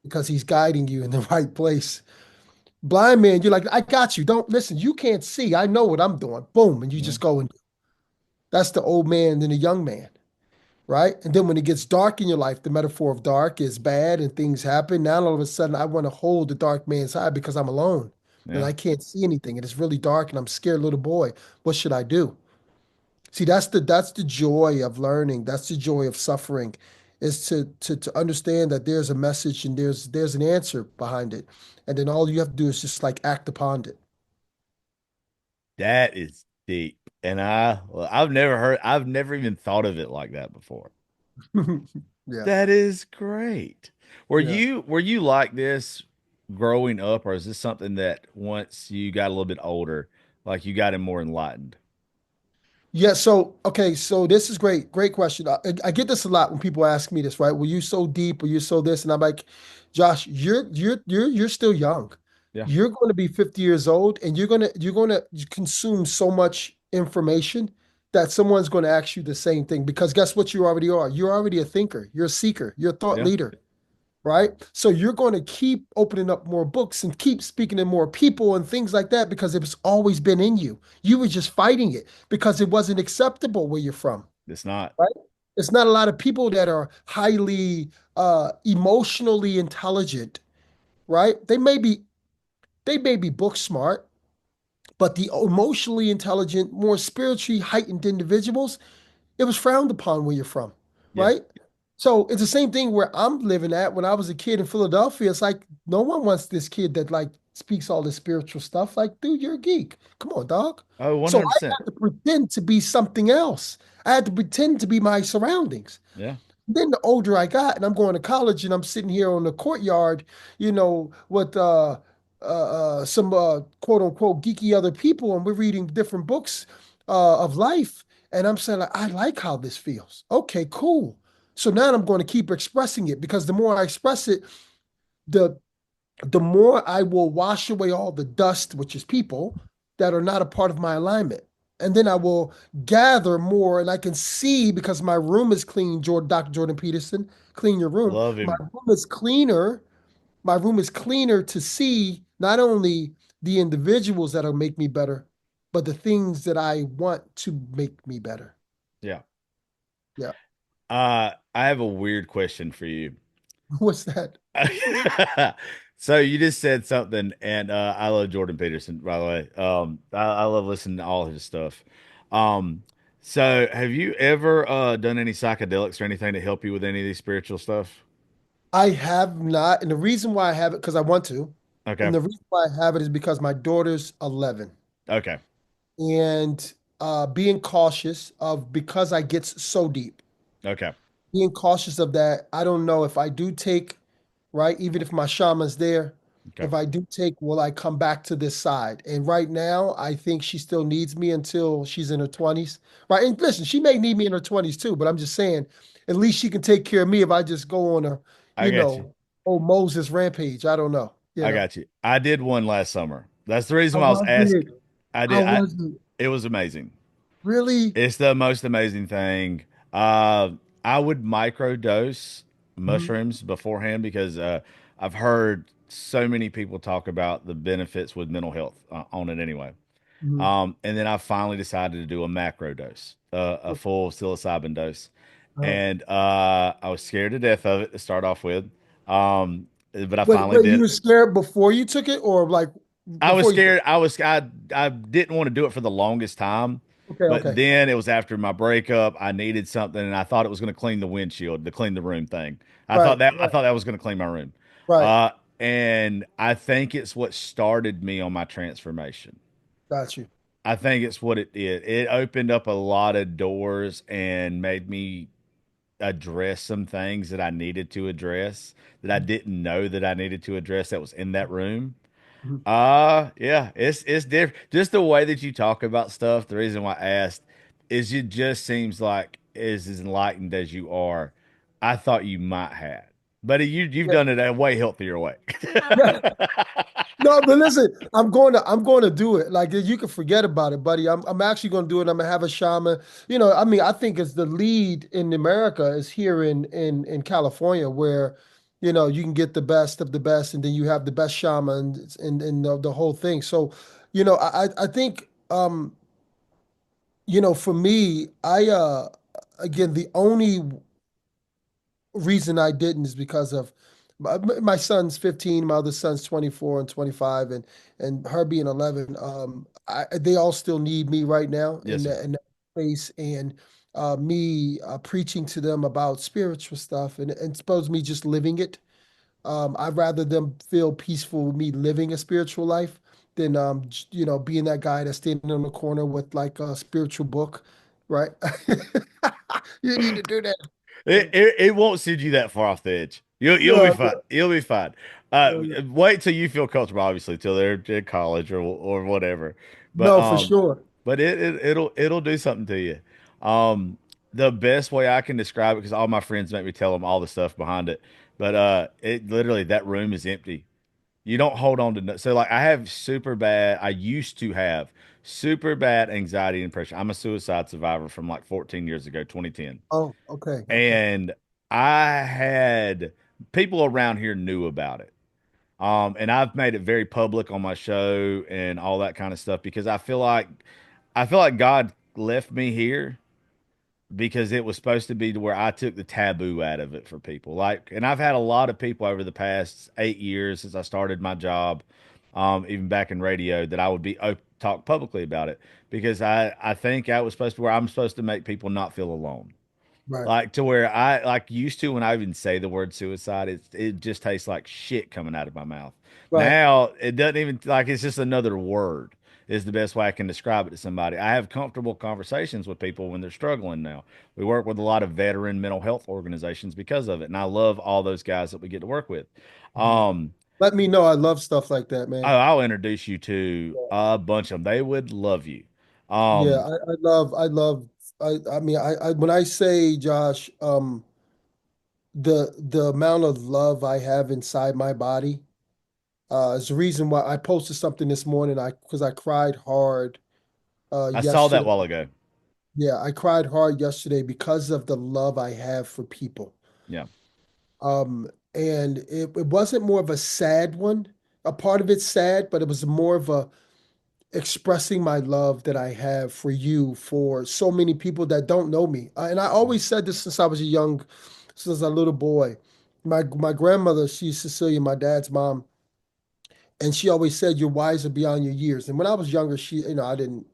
because he's guiding you in the right place. Blind man, you're like, I got you. Don't listen. You can't see. I know what I'm doing. Boom. And you Yeah. just go and that's the old man and the young man, right? And then when it gets dark in your life, the metaphor of dark is bad and things happen. Now all of a sudden I want to hold the dark man's side because I'm alone and Yeah. I can't see anything. And it's really dark and I'm scared little boy. What should I do? See, that's the joy of learning. That's the joy of suffering, is to understand that there's a message and there's an answer behind it. And then all you have to do is just like act upon it. That is deep. And I've never even thought of it like that before. Yeah, That is great. yeah. Were you like this growing up, or is this something that once you got a little bit older, like you got more enlightened? Yeah, so okay, so this is great, great question. I get this a lot when people ask me this, right? Were you so deep? Were you so this? And I'm like, Josh, you're still young. Yeah. You're going to be 50 years old, and you're gonna consume so much information that someone's going to ask you the same thing. Because guess what? You already are. You're already a thinker. You're a seeker. You're a thought Yeah. leader, right? So you're going to keep opening up more books and keep speaking to more people and things like that because it's always been in you. You were just fighting it because it wasn't acceptable where you're from, It's not. right? It's not a lot of people that are highly emotionally intelligent, right? They may be book smart, but the emotionally intelligent, more spiritually heightened individuals, it was frowned upon where you're from, Yeah. right? So it's the same thing where I'm living at when I was a kid in Philadelphia. It's like no one wants this kid that like speaks all this spiritual stuff. Like, dude, you're a geek. Come on, dog. Oh, So I 100%. had to pretend to be something else. I had to pretend to be my surroundings. Yeah. Then the older I got, and I'm going to college, and I'm sitting here on the courtyard, with some quote unquote geeky other people, and we're reading different books of life. And I'm saying, like, I like how this feels. Okay, cool. So now I'm going to keep expressing it because the more I express it, the the more I will wash away all the dust, which is people that are not a part of my alignment. And then I will gather more and I can see because my room is clean, Dr. Jordan Peterson, clean your room. Love My him. room is cleaner. My room is cleaner to see not only the individuals that'll make me better, but the things that I want to make me better. Yeah. Yeah. I have a weird question for you. What's that? So you just said something, and I love Jordan Peterson, by the way. I love listening to all his stuff. Um, so have you ever done any psychedelics or anything to help you with any of these spiritual stuff? I have not, and the reason why I have it because I want to, and Okay. the reason why I have it is because my daughter's 11, Okay. and being cautious of because I get so deep. Okay. Being cautious of that. I don't know if I do take, right, even if my shaman's there, Okay. if I do take, will I come back to this side? And right now, I think she still needs me until she's in her 20s, right? And listen, she may need me in her 20s too, but I'm just saying, at least she can take care of me if I just go on a, I you got you. know, oh Moses rampage. I don't know, you I know. got you. I did one last summer. That's the reason How why I was was asked. it? I did. How was it? It was amazing. Really? It's the most amazing thing. I would microdose Mhm, mushrooms beforehand because I've heard so many people talk about the benefits with mental health on it anyway. mhm. And then I finally decided to do a macro dose, a full psilocybin dose. Uh, And I was scared to death of it to start off with. But I wait, finally wait, you did. were scared before you took it or like I was before you took scared. I didn't want to do it for the longest time, it? Okay, but okay. then it was after my breakup. I needed something, and I thought it was going to clean the windshield, to clean the room thing. Right, I right, thought that was going to clean my room. right. Uh, and I think it's what started me on my transformation. Got you. I think it's what it did. It opened up a lot of doors and made me address some things that I needed to address that I didn't know that I needed to address that was in that room. Mhm. Yeah, it's different. Just the way that you talk about stuff. The reason why I asked is it just seems like as enlightened as you are, I thought you might have, but you've Yeah. done it a way healthier way. Yeah. No, but listen, I'm going to do it. Like you can forget about it, buddy. I'm actually going to do it. I'm gonna have a shaman. I mean, I think it's the lead in America is here in California where, you can get the best of the best, and then you have the best shamans and the whole thing. So, I think for me, I again the only reason I didn't is because of my son's 15, my other son's 24 and 25, and her being 11. They all still need me right now Yes, sir. in that space, and me preaching to them about spiritual stuff, and suppose me just living it. I'd rather them feel peaceful with me living a spiritual life than being that guy that's standing in the corner with like a spiritual book, right? You need to do that. It won't send you that far off the edge. You'll be No, fine. You'll be fine. no, Wait till you feel comfortable, obviously, till they're in college or whatever. But no, for sure. it'll do something to you. Um, the best way I can describe it, because all my friends make me tell them all the stuff behind it. But it literally that room is empty. You don't hold on to so like I have super bad. I used to have super bad anxiety and depression. I'm a suicide survivor from like 14 years ago, 2010. Oh, okay, okay. And I had people around here knew about it. And I've made it very public on my show and all that kind of stuff because I feel like God left me here because it was supposed to be to where I took the taboo out of it for people. Like, and I've had a lot of people over the past 8 years since I started my job, even back in radio, that I would be talk publicly about it because I think I was supposed to where I'm supposed to make people not feel alone. Right, Like to where I like used to when I even say the word suicide, it just tastes like shit coming out of my mouth. right. Now it doesn't even like it's just another word is the best way I can describe it to somebody. I have comfortable conversations with people when they're struggling now. We work with a lot of veteran mental health organizations because of it, and I love all those guys that we get to work with. Mhm. Um, Let me know. I love stuff like that, man. I'll introduce you to a bunch of them. They would love you. Yeah, Um, I mean, when I say, Josh, the amount of love I have inside my body, is the reason why I posted something this morning. Because I cried hard, I saw that yesterday. a while ago. Yeah, I cried hard yesterday because of the love I have for people. Yeah, And it wasn't more of a sad one. A part of it's sad, but it was more of a expressing my love that I have for you, for so many people that don't know me. And I always said this since a little boy. My grandmother, she's Sicilian, my dad's mom. And she always said, "You're wiser beyond your years." And when I was younger, I didn't,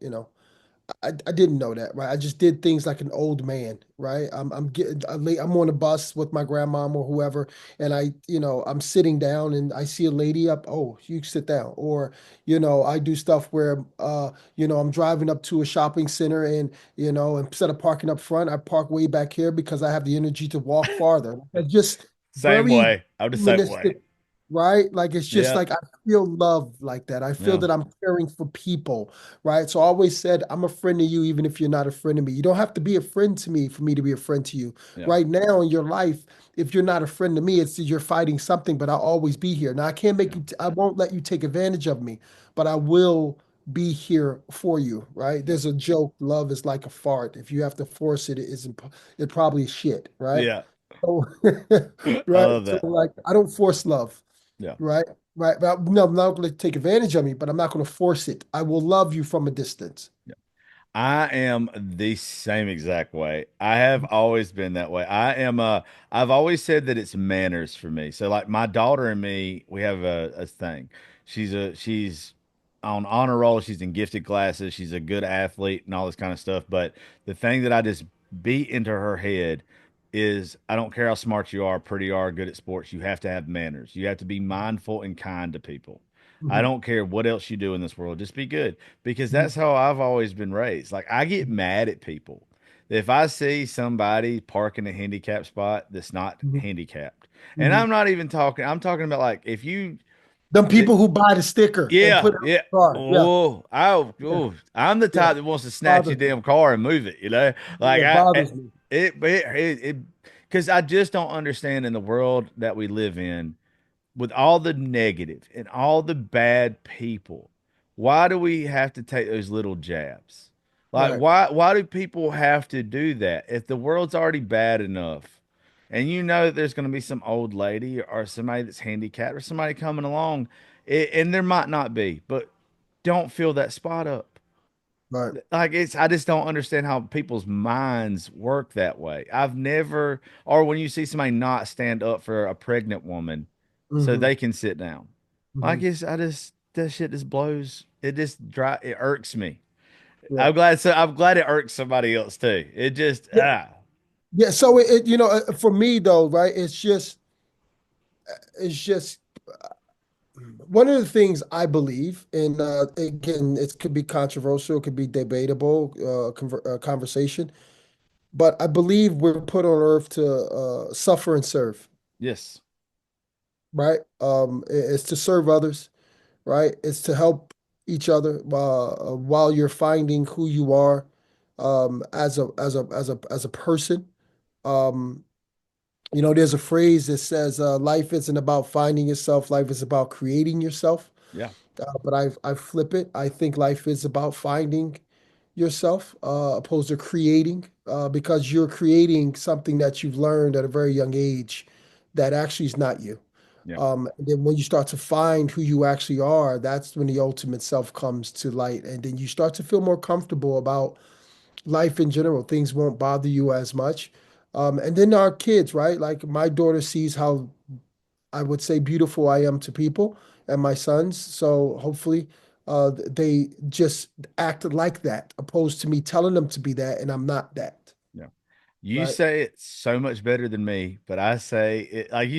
I didn't know that, right? I just did things like an old man, right? I'm on a bus with my grandmom or whoever, and I'm sitting down and I see a lady up, oh, you sit down. Or, I do stuff where, I'm driving up to a shopping center and, instead of parking up front, I park way back here because I have the energy to walk farther. It's just Same very way. I'm the same way. humanistic, right? Like it's just Yeah. like I feel love like that. I feel Yeah. that I'm caring for people, right? So I always said, I'm a friend to you, even if you're not a friend to me. You don't have to be a friend to me for me to be a friend to you. Yeah. Right now in your life, if you're not a friend to me, it's you're fighting something, but I'll always be here. Now I can't Yeah. I won't let you take advantage of me, but I will be here for you, right? Yeah. There's a joke, love is like a fart. If you have to force it, it probably shit, right? Yeah. So, I right. love So that. like I don't force love. Yeah. Right, right. But no, I'm not going to take advantage of me, but I'm not going to force it. I will love you from a distance. I am the same exact way. I have always been that way. I've always said that it's manners for me. So like my daughter and me, we have a thing. She's on honor roll, she's in gifted classes, she's a good athlete and all this kind of stuff. But the thing that I just beat into her head is I don't care how smart you are, pretty you are, good at sports, you have to have manners. You have to be mindful and kind to people. I Mhm, don't care what else you do in this world, just be good because mhm, that's how I've always been raised. Like I get mad at people. If I see somebody parking a handicap spot that's not mhm, handicapped, and mhm. I'm talking about like if you, Them th- people who buy the sticker and yeah, put it on yeah. the car. Yeah, yeah, I'm the yeah. type that wants to snatch your Bothers me. damn car and move it, you know? Like Yeah, bothers me. because I just don't understand in the world that we live in with all the negative and all the bad people, why do we have to take those little jabs? Like Right. why do people have to do that? If the world's already bad enough and you know that there's going to be some old lady or somebody that's handicapped or somebody coming along, and there might not be, but don't fill that spot up. Right. Like I just don't understand how people's minds work that way. I've never, or when you see somebody not stand up for a pregnant woman so Hmm. they can sit down. Hmm. That shit just blows. It irks me. Yeah. I'm glad it irks somebody else too. It just, Yeah. Yeah. So for me though, right? It's just one of the things I believe, and again, it could be controversial, it could be debatable, conversation. But I believe we're put on earth to suffer and serve, yes, right? It's to serve others, right? It's to help each other while you're finding who you are as a person. Um, there's a phrase that says, "Life isn't about finding yourself; life is about creating yourself." yeah, But I flip it. I think life is about finding yourself opposed to creating, because you're creating something that you've learned at a very young age that actually is not you. yeah, And then when you start to find who you actually are, that's when the ultimate self comes to light. And then you start to feel more comfortable about life in general. Things won't bother you as much. And then our kids, right? Like my daughter sees how I would say beautiful I am to people and my sons. So hopefully they just act like that, opposed to me telling them to be that and I'm not that. yeah. You Right. say it so much better than me, but I say it like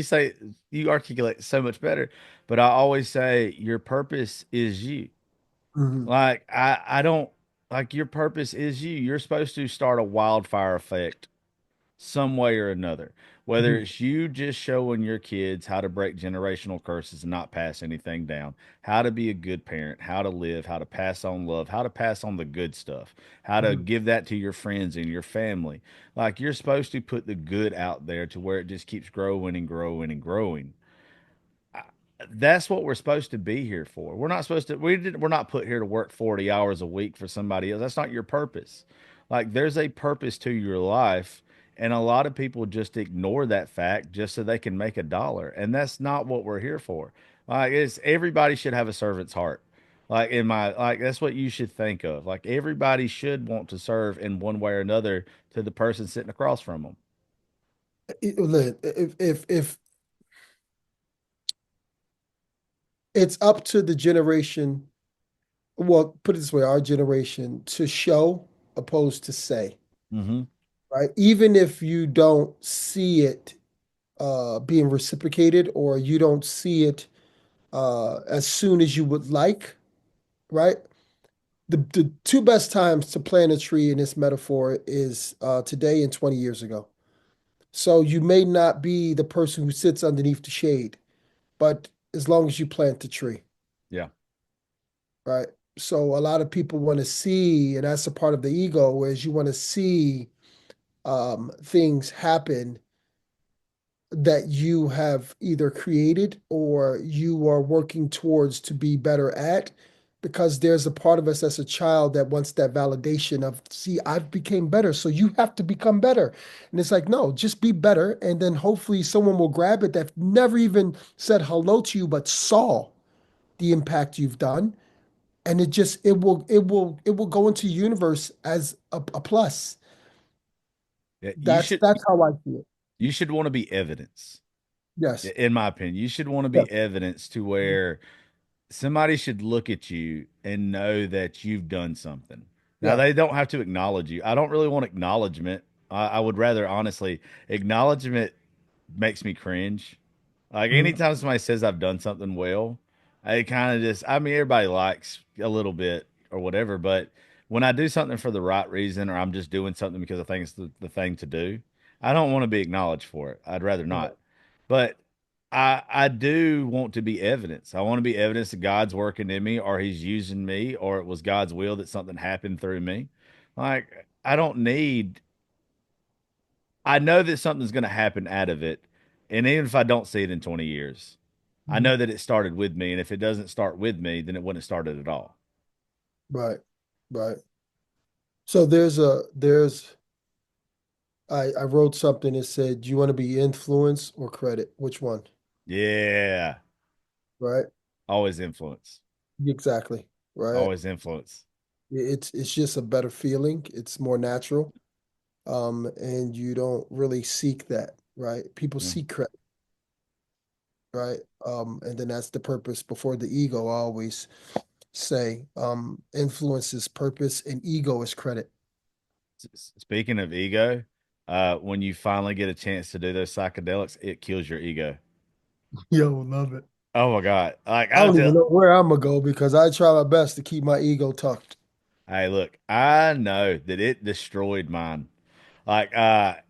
you articulate it so much better. But I always say your purpose is you. Hmm. Like I don't like your purpose is you. You're supposed to start a wildfire effect some way or another. Whether Hmm. it's you just showing your kids how to break generational curses and not pass anything down, how to be a good parent, how to live, how to pass on love, how to pass on the good stuff, how to Hmm. give that to your friends and your family. Like you're supposed to put the good out there to where it just keeps growing and growing and growing. That's what we're supposed to be here for. We're not put here to work 40 hours a week for somebody else. That's not your purpose. Like there's a purpose to your life, and a lot of people just ignore that fact just so they can make a dollar. And that's not what we're here for. Like it's everybody should have a servant's heart. Like that's what you should think of. Like everybody should want to serve in one way or another to the person sitting across from them. Look, if it's up to the generation, well, put it this way, our generation to show opposed to say, Mm-hmm. right? Even if you don't see it being reciprocated or you don't see it as soon as you would like, right? The two best times to plant a tree in this metaphor is today and 20 years ago. So you may not be the person who sits underneath the shade, but as long as you plant the tree, Yeah. right? So a lot of people want to see, and that's a part of the ego, whereas you want to see things happen that you have either created or you are working towards to be better at, because there's a part of us as a child that wants that validation of, see, I've became better, so you have to become better. And it's like, no, just be better, and then hopefully someone will grab it that never even said hello to you but saw the impact you've done, and it will go into the universe as a plus. Yeah. That's how I see it. You should want to be evidence. Yes. In my opinion, you should want to Yes. be evidence to Mhm. where somebody should look at you and know that you've done something. Now, Yeah. they don't have to acknowledge you. I don't really want acknowledgement. I would rather, honestly, acknowledgement makes me cringe. Like Mhm. anytime somebody says I've done something well, I kind of just, I mean, everybody likes a little bit or whatever, but when I do something for the right reason or I'm just doing something because I think it's the thing to do, I don't want to be acknowledged for it. I'd rather not. Right. But I do want to be evidence. I want to be evidence that God's working in me or he's using me or it was God's will that something happened through me. Like I don't need I know that something's going to happen out of it. And even if I don't see it in 20 years, I Mhm. know that it started with me. And if it doesn't start with me, then it wouldn't have started at all. Right. Right. So I wrote something that said, do you want to be influence or credit? Which one? Yeah. Right? Always influence. Exactly. Right. Always influence. It's just a better feeling. It's more natural. And you don't really seek that, right? People Yeah. seek credit, right? And then that's the purpose before the ego. I always say, influence is purpose and ego is credit. Speaking of ego, when you finally get a chance to do those psychedelics, it kills your ego. Yo, love it. Oh my God. Like I I don't even tell, know where I'm gonna go because I try my best to keep my ego tucked. hey, look, I know that it destroyed mine. Like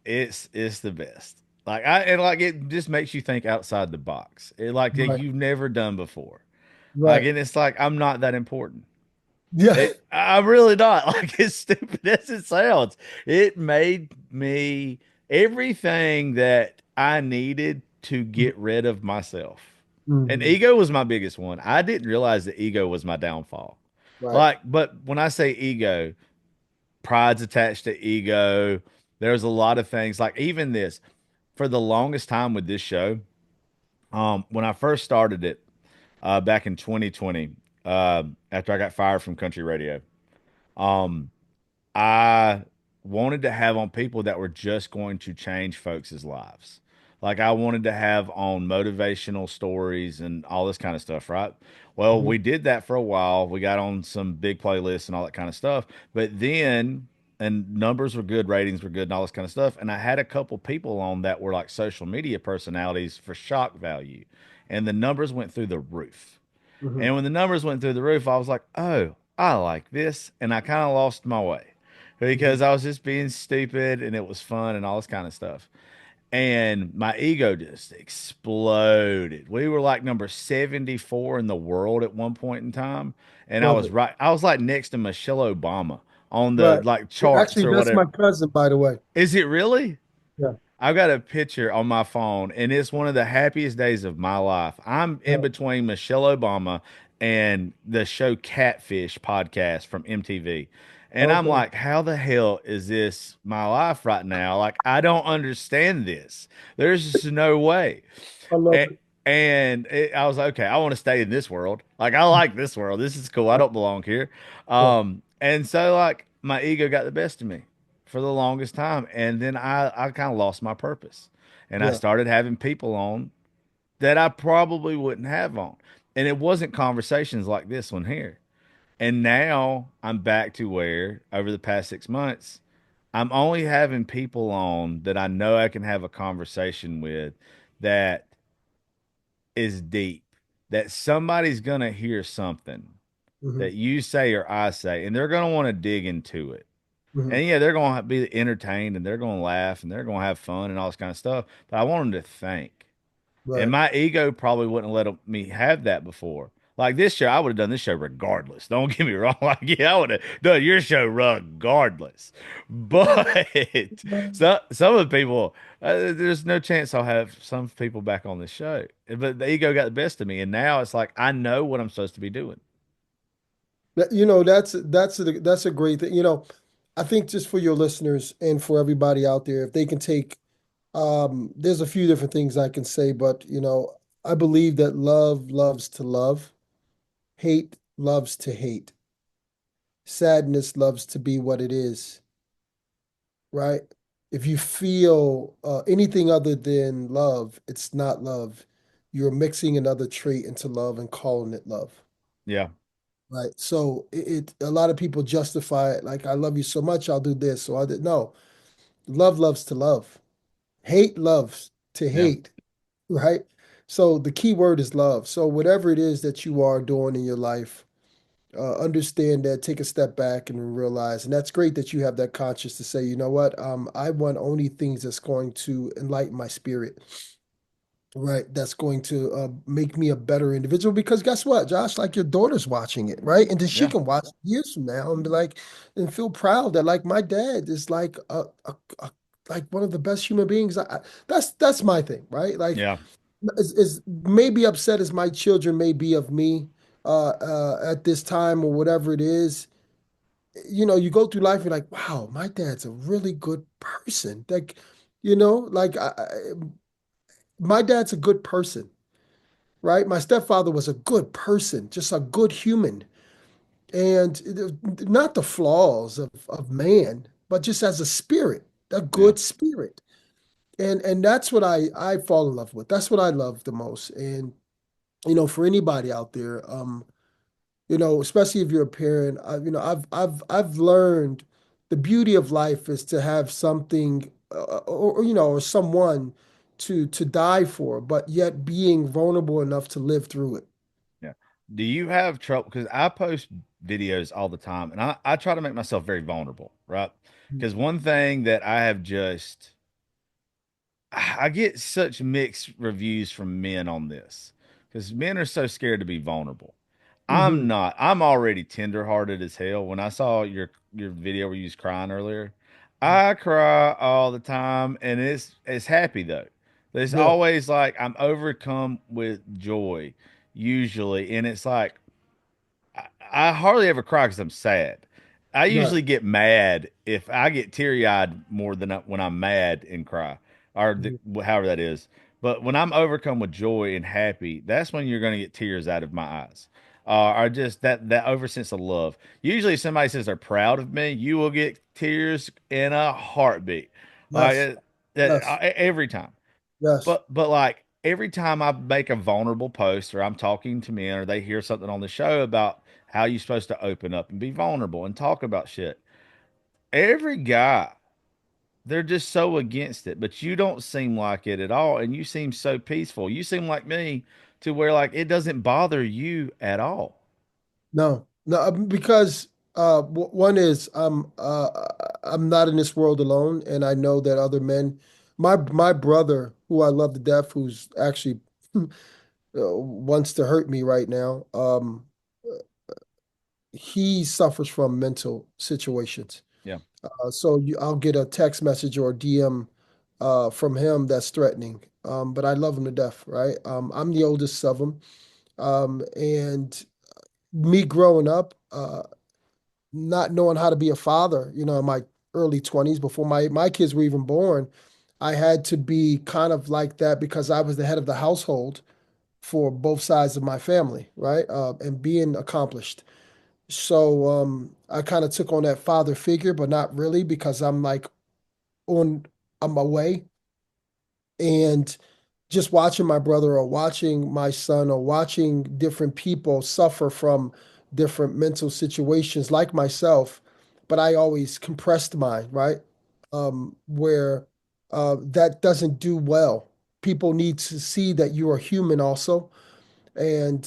it's the best. Like I and like it just makes you think outside the box. It like that Right. you've never done before. Like Right. and it's like I'm not that important. Yeah. I'm really not. Like as stupid as it sounds, it made me everything that I needed to get rid of myself. And Mhm. ego was my biggest one. I didn't realize that ego was my downfall. Right. Like, but when I say ego, pride's attached to ego. There's a lot of things like even this for the longest time with this show. When I first started it back in 2020, after I got fired from country radio, um, I wanted to have on people that were just going to change folks' lives. Like I wanted to have on motivational stories and all this kind of stuff, right? Well, Mhm. we did that for a while. We got on some big playlists and all that kind of stuff. But then, and numbers were good, ratings were good, and all this kind of stuff. And I had a couple people on that were like social media personalities for shock value. And the numbers went through the roof. Mhm. And when the numbers went through the roof, I was like, oh, I like this. And I kind of lost my way Mhm. because I was just being stupid and it was fun and all this kind of stuff. And my ego just exploded. We were like number 74 in the world at one point in time. And Love it. I was like next to Michelle Obama on the Right. like charts Actually, or that's my whatever. cousin, by the way. Is it really? Yeah. I've got a picture on my phone, and it's one of the happiest days of my life. I'm in Yeah. between Michelle Obama and the show Catfish podcast from MTV. And I'm Okay. like, how the hell is this my life right now? Like, I don't understand this. There's just no way. I love A- it. I was like, okay, I want to stay in this world. Like, I like this world. This is cool. I don't belong here. Yeah. And so like my ego got the best of me for the longest time, and then I kind of lost my purpose, and I Yeah. started having people on that I probably wouldn't have on. And it wasn't conversations like this one here. And now I'm back to where over the past 6 months, I'm only having people on that I know I can have a conversation with that is deep, that somebody's going to hear something Hmm. that you say or I say, and they're going to want to dig into it. Hmm. And yeah, they're going to be entertained and they're going to laugh and they're going to have fun and all this kind of stuff. But I want them to think. And Right. my ego probably wouldn't let me have that before. Like this show, I would have done this show regardless. Don't get me wrong. Like, yeah, I would have done your show regardless. But some of the people, there's no chance I'll have some people back on this show. But the ego got the best of me, and now it's like I know what I'm supposed to be doing. That's a great thing. I think just for your listeners and for everybody out there, if they can take, there's a few different things I can say, but I believe that love loves to love, hate loves to hate, sadness loves to be what it is, right? If you feel anything other than love, it's not love. You're mixing another trait into love and calling it love. Yeah, Right. So a lot of people justify it like I love you so much, I'll do this. So I did no. Love loves to love. Hate loves to yeah, hate. Right. So the key word is love. So whatever it is that you are doing in your life, understand that, take a step back and realize, and that's great that you have that conscience to say, you know what, I want only things that's going to enlighten my spirit. Right, that's going to make me a better individual because guess what, Josh? Like your daughter's watching it, right? And then she yeah, can watch years from now and be like, and feel proud that like my dad is like a like one of the best human beings. That's my thing, right? Like, yeah, is maybe upset as my children may be of me at this time or whatever it is. You go through life, you're like, wow, my dad's a really good person. Like, like my dad's a good person, right? My stepfather was a good person, just a good human. And not the flaws of man, but just as a spirit, a yeah, good spirit. And that's what I fall in love with. That's what I love the most. And for anybody out there, especially if you're a parent, I've learned the beauty of life is to have something or someone to die for, but yet being vulnerable enough to live through it. yeah. Do you have trouble? Because I post videos all the time and I try to make myself very vulnerable, right? Because one thing that I have just I get such mixed reviews from men on this because men are so scared to be vulnerable. I'm Hmm. not. I'm already tenderhearted as hell. When I saw your video where you was crying earlier, I cry all the time, and it's happy though. There's Yeah. always like I'm overcome with joy usually, and it's like I hardly ever cry because I'm sad. I Right. usually get mad if I get teary eyed more than when I'm mad and cry, or Mhm. however that is. But when I'm overcome with joy and happy, that's when you're going to get tears out of my eyes, or just that over sense of love. Usually, if somebody says they're proud of me, you will get tears in a heartbeat, like Yes. Yes. every time. Yes. But like every time I make a vulnerable post or I'm talking to men or they hear something on the show about how you're supposed to open up and be vulnerable and talk about shit, every guy, they're just so against it. But you don't seem like it at all. And you seem so peaceful. You seem like me to where like it doesn't bother you at all. No. No. Because one is I'm not in this world alone, and I know that other men. My brother, who I love to death, who's actually wants to hurt me right now. He suffers from mental situations. Yeah. So I'll get a text message or a DM from him that's threatening. But I love him to death, right? I'm the oldest of them. And me growing up, not knowing how to be a father, in my early 20s, before my kids were even born, I had to be kind of like that because I was the head of the household for both sides of my family, right? And being accomplished. So I kind of took on that father figure, but not really because on I'm away and just watching my brother or watching my son or watching different people suffer from different mental situations like myself, but I always compressed mine, right? Where that doesn't do well. People need to see that you are human also. And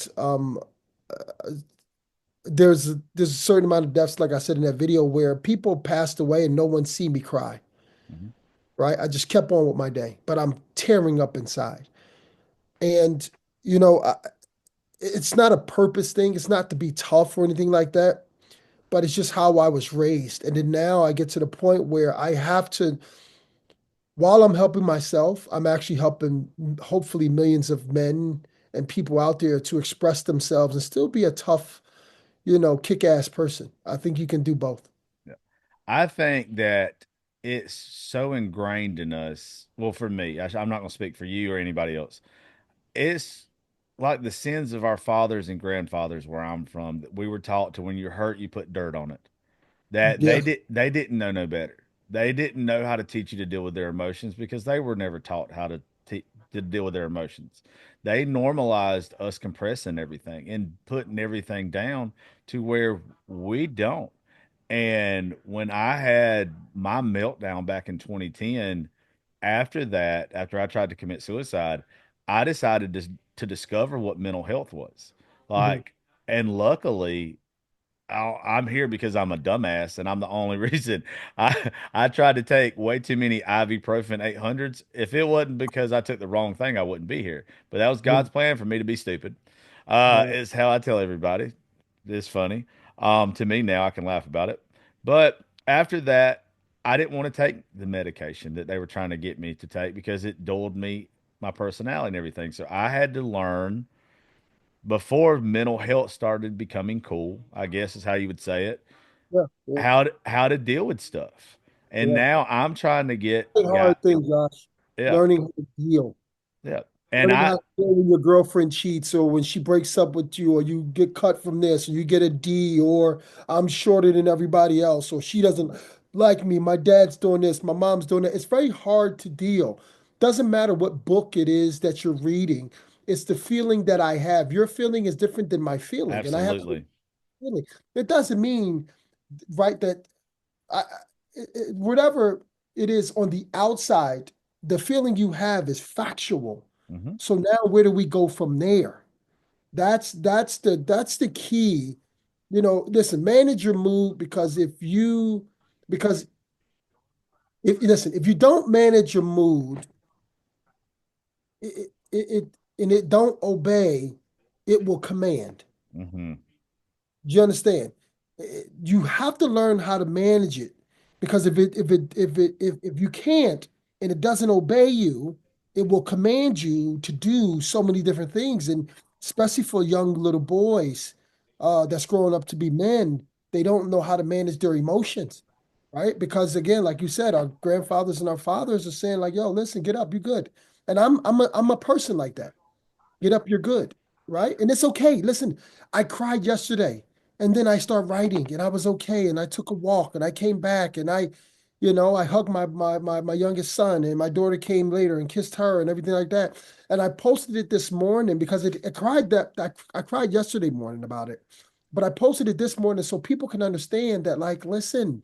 there's a certain amount of deaths, like I said in that video, where people passed away and no one see me cry, Mhm. right? I just kept on with my day, but I'm tearing up inside. And you know, it's not a purpose thing. It's not to be tough or anything like that, but it's just how I was raised. And then now I get to the point where I have to, while I'm helping myself, I'm actually helping hopefully millions of men and people out there to express themselves and still be a tough, kick-ass person. I think you can do both. Yeah. I think that it's so ingrained in us. Well, for me, I'm not going to speak for you or anybody else. It's like the sins of our fathers and grandfathers where I'm from. That we were taught to when you're hurt, you put dirt on it. That Yeah. they didn't know no better. They didn't know how to teach you to deal with their emotions because they were never taught how to deal with their emotions. They normalized us compressing everything and putting everything down to where we don't. And when I had my meltdown back in 2010, after that, after I tried to commit suicide, I decided to discover what mental health was. Mhm. Like, and luckily, I'm here because I'm a dumbass, and I'm the only reason. I tried to take way too many ibuprofen 800s. If it wasn't because I took the wrong thing, I wouldn't be here. But that was Mhm. God's plan for me to be stupid. Right. Is how I tell everybody. It's funny. To me now, I can laugh about it. But after that, I didn't want to take the medication that they were trying to get me to take because it dulled me, my personality and everything. So I had to learn before mental health started becoming cool, I guess is how you would say it, Yeah. Yeah. how to deal with stuff. And Yeah. now I'm trying to get It's a got hard thing, Josh. yeah, Learning how to deal. yeah. And Learning I how to deal when your girlfriend cheats or when she breaks up with you or you get cut from this or you get a D or I'm shorter than everybody else or she doesn't like me. My dad's doing this, my mom's doing that. It's very hard to deal. Doesn't matter what book it is that you're reading. It's the feeling that I have. Your feeling is different than my feeling, and I have a absolutely. feeling. It doesn't mean, right, that whatever it is on the outside, the feeling you have is factual. Hmm. So now where do we go from there? That's the key. Listen, manage your mood because if you don't manage your mood, and it don't obey, it will command. Hmm. Do you understand? You have to learn how to manage it because if you can't and it doesn't obey you, it will command you to do so many different things. And especially for young little boys that's growing up to be men, they don't know how to manage their emotions, right? Because again, like you said, our grandfathers and our fathers are saying like, "Yo, listen, get up, you're good." And I'm a person like that. Get up, you're good, right? And it's okay. Listen, I cried yesterday and then I start writing and I was okay and I took a walk and I came back and I hugged my youngest son and my daughter came later and kissed her and everything like that. And I posted it this morning because I cried I cried yesterday morning about it. But I posted it this morning so people can understand that, like, listen,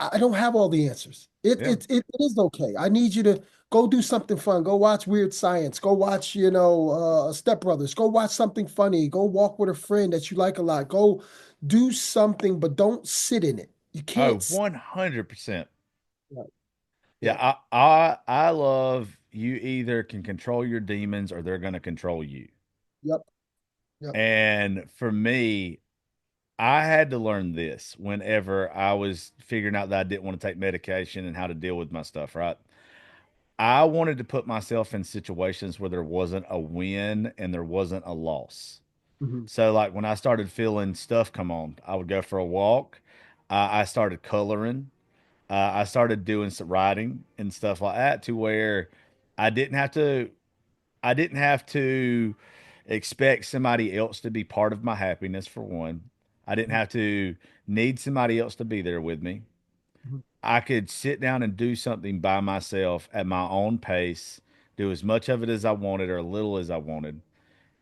I don't have all the answers. It, Yeah. it it is okay. I need you to go do something fun. Go watch Weird Science. Go watch, Step Brothers. Go watch something funny. Go walk with a friend that you like a lot. Go do something, but don't sit in it. You Oh, can't. 100%. Right. Yeah, Yeah. I love you either can control your demons or they're going to control you. Yep. Yep. And for me, I had to learn this whenever I was figuring out that I didn't want to take medication and how to deal with my stuff, right? I wanted to put myself in situations where there wasn't a win and there wasn't a loss. Mhm. So, like when I started feeling stuff come on, I would go for a walk. I started coloring. I started doing some writing and stuff like that to where I didn't have to. I didn't have to expect somebody else to be part of my happiness. For one, I didn't have to need somebody else to be there with me. Mhm. I could sit down and do something by myself at my own pace do as much of it as I wanted or a little as I wanted.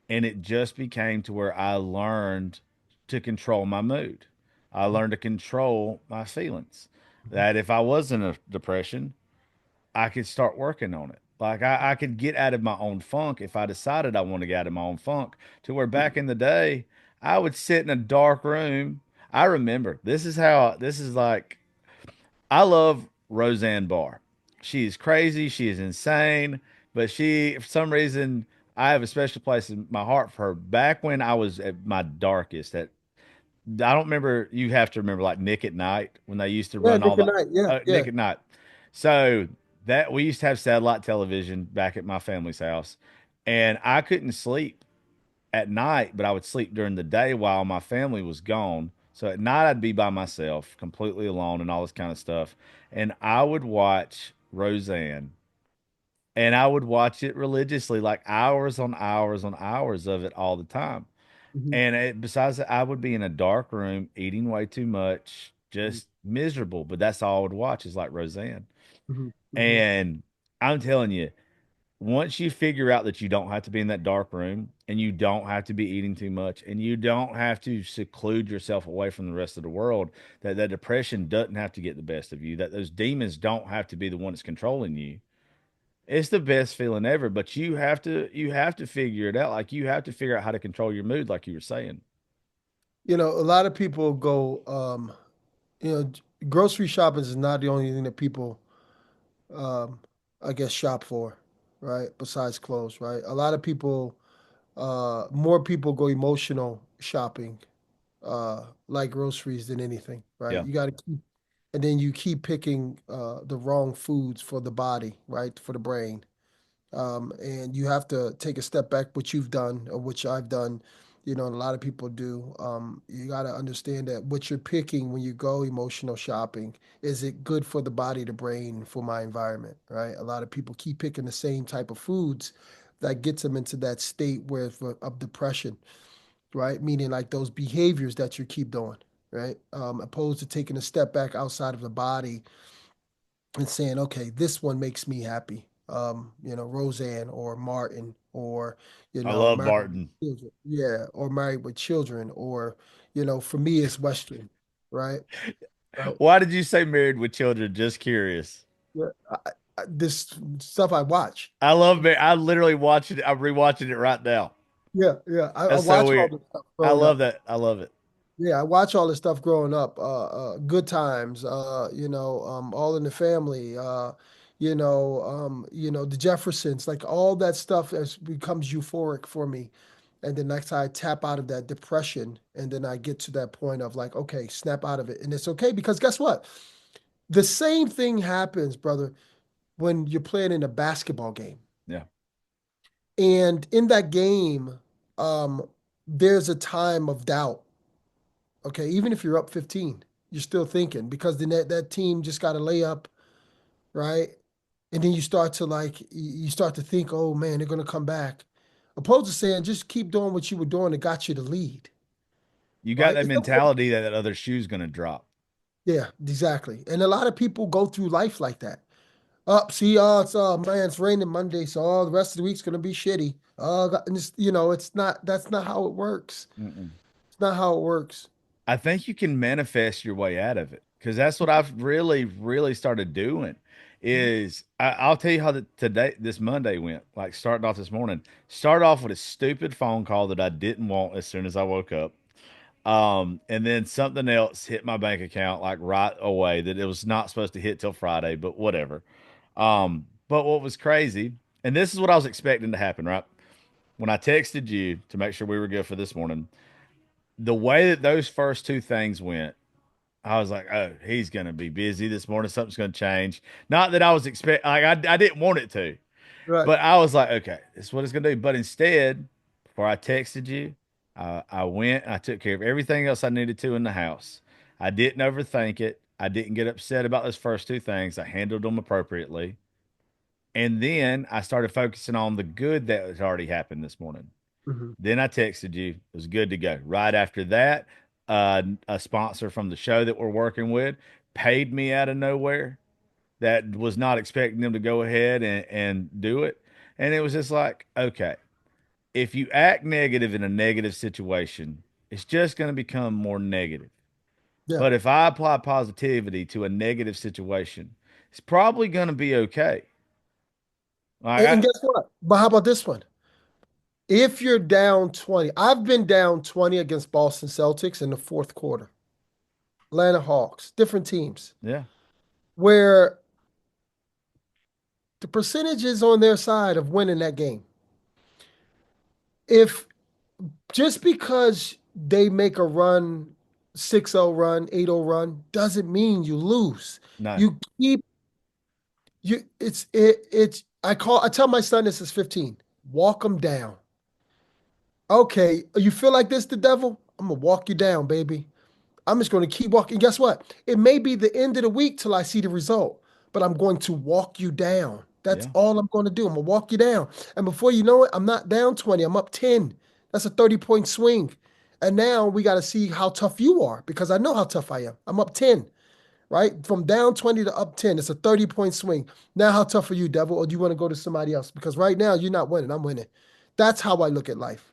And it just became to where I learned to control my mood. I learned to control my feelings. Mhm. That if I was in a depression, I could start working on it. Like I could get out of my own funk if I decided I want to get out of my own funk. To where back in the day, I would sit in a dark room. I remember this is like I love Roseanne Barr. She's crazy, she is insane, but she for some reason I have a special place in my heart for her. Back when I was at my darkest, at I don't remember. You have to remember like Nick at Night when they used to Yeah, run all Nick and the Knight. Yeah, Nick yeah. at Night. So that we used to have satellite television back at my family's house, and I couldn't sleep at night, but I would sleep during the day while my family was gone. So at night I'd be by myself, completely alone, and all this kind of stuff. And I would watch Roseanne, and I would watch it religiously, like hours on hours on hours of it all the time. Mhm, And besides that, I would be in a dark room eating way too much, mhm, just miserable. But that's all I would watch is like Roseanne. mhm, mhm. And I'm telling you, once you figure out that you don't have to be in that dark room and you don't have to be eating too much and you don't have to seclude yourself away from the rest of the world, that depression doesn't have to get the best of you, that those demons don't have to be the one that's controlling you. It's the best feeling ever, but you have to figure it out. Like you have to figure out how to control your mood, like you were saying. A lot of people go, grocery shopping is not the only thing that people, um, I guess, shop for, right? Besides clothes, right? A lot of people, more people go emotional shopping, like groceries than anything, right? Yeah. You got to keep, and then you keep picking the wrong foods for the body, right? For the brain. And you have to take a step back, which you've done, or which I've done, and a lot of people do. You got to understand that what you're picking when you go emotional shopping, is it good for the body, the brain, for my environment, right? A lot of people keep picking the same type of foods that gets them into that state of depression, right? Meaning like those behaviors that you keep doing, right? Opposed to taking a step back outside of the body and saying, okay, this one makes me happy. Roseanne or Martin or, I love Married with Martin. Children. Yeah, or Married with Children or, for me, it's Western, right? Right. Why did you say married with children? Just curious. Yeah. This stuff I watch. I love it. I literally watched it. I'm rewatching it right now. Yeah, yeah. I That's so watch all weird. this stuff I growing love up. that. I love it. Yeah, I watch all this stuff growing up. Good Times, All in the Family, the Jeffersons, like all that stuff has becomes euphoric for me. And then next I tap out of that depression, and then I get to that point of like, okay, snap out of it. And it's okay because guess what? The same thing happens, brother, when you're playing in a basketball game. Yeah. And in that game, um, there's a time of doubt. Okay, even if you're up 15, you're still thinking because then that team just got a layup, right? And then you start to you start to think, oh man, they're gonna come back. Opposed to saying just keep doing what you were doing that got you the lead, You got right? that It's okay. mentality that that other shoe's going to drop. Yeah, exactly. And a lot of people go through life like that. See, it's man, it's raining Monday, so the rest of the week's gonna be shitty. And it's not. That's not how it works. Mm-mm. It's not how it works. I think you can manifest your way out of it because that's what I've really, really started doing. Is I'll tell you how this Monday went. Like starting off this morning, started off with a stupid phone call that I didn't want as soon as I woke up. And then something else hit my bank account like right away that it was not supposed to hit till Friday, but whatever. But what was crazy, and this is what I was expecting to happen, right? When I texted you to make sure we were good for this morning, the way that those first two things went, I was like, oh, he's gonna be busy this morning. Something's gonna change. Not that I was expect like I didn't want it to, Right. but I was like, okay, this is what it's gonna do. But instead, before I texted you, I went and I took care of everything else I needed to in the house. I didn't overthink it. I didn't get upset about those first two things. I handled them appropriately. And then I started focusing on the good that has already happened this morning. Mhm. Then I texted you. It was good to go. Right after that, a sponsor from the show that we're working with paid me out of nowhere that was not expecting them to go ahead and do it. And it was just like, okay, if you act negative in a negative situation, it's just going to become more negative. Yeah. But if I apply positivity to a negative situation, it's probably going to be okay. Like And guess what? But how about this one? If you're down 20, I've been down 20 against Boston Celtics in the fourth quarter, Atlanta Hawks, different teams, yeah, where the percentage is on their side of winning that game. If just because they make a run, 6-0 run, 8-0 run, doesn't mean you lose. no, You keep it's I tell my son this is 15. Walk them down. Okay, you feel like this the devil? I'm gonna walk you down, baby. I'm just going to keep walking. Guess what? It may be the end of the week till I see the result, but I'm going to walk you down. That's yeah. all I'm going to do. I'm going to walk you down. And before you know it, I'm not down 20. I'm up 10. That's a 30-point swing. And now we got to see how tough you are because I know how tough I am. I'm up 10, right? From down 20 to up 10. It's a 30-point swing. Now, how tough are you, devil? Or do you want to go to somebody else? Because right now, you're not winning. I'm winning. That's how I look at life.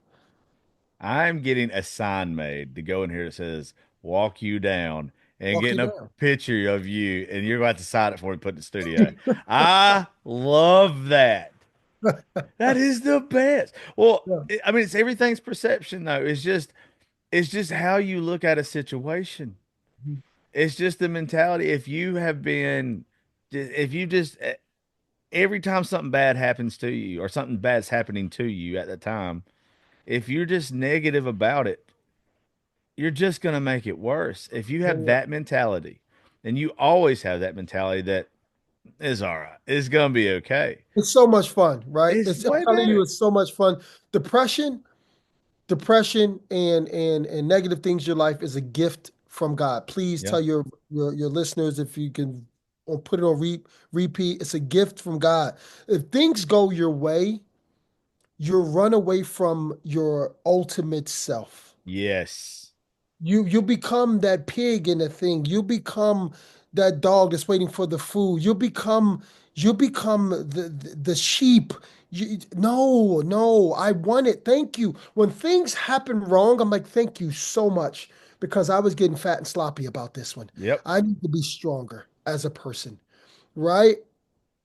I'm getting a sign made to go in here that says "walk you down" and Walk you getting a down. picture of you, and you're about to sign it for me, put in the studio. I love that. That is the best. Well, Yeah. I mean, it's everything's perception, though. It's just how you look at a situation. It's just the mentality. If you just every time something bad happens to you or something bad's happening to you at the time, if you're just negative about it, you're just going to make it worse. If you have Yeah. that mentality, and you always have that mentality that is all right, it's going to be okay. It's so much fun, right? It's I'm way telling you, better. it's so much fun. Depression, depression, and negative things in your life is a gift from God. Please Yeah. tell your listeners if you can or put it on repeat. It's a gift from God. If things go your way, you run away from your ultimate self. Yes. You become that pig in the thing. You become that dog that's waiting for the food. You become the sheep. No, no, I want it. Thank you. When things happen wrong, I'm like, thank you so much because I was getting fat and sloppy about this one. Yep. I need to be stronger as a person, right?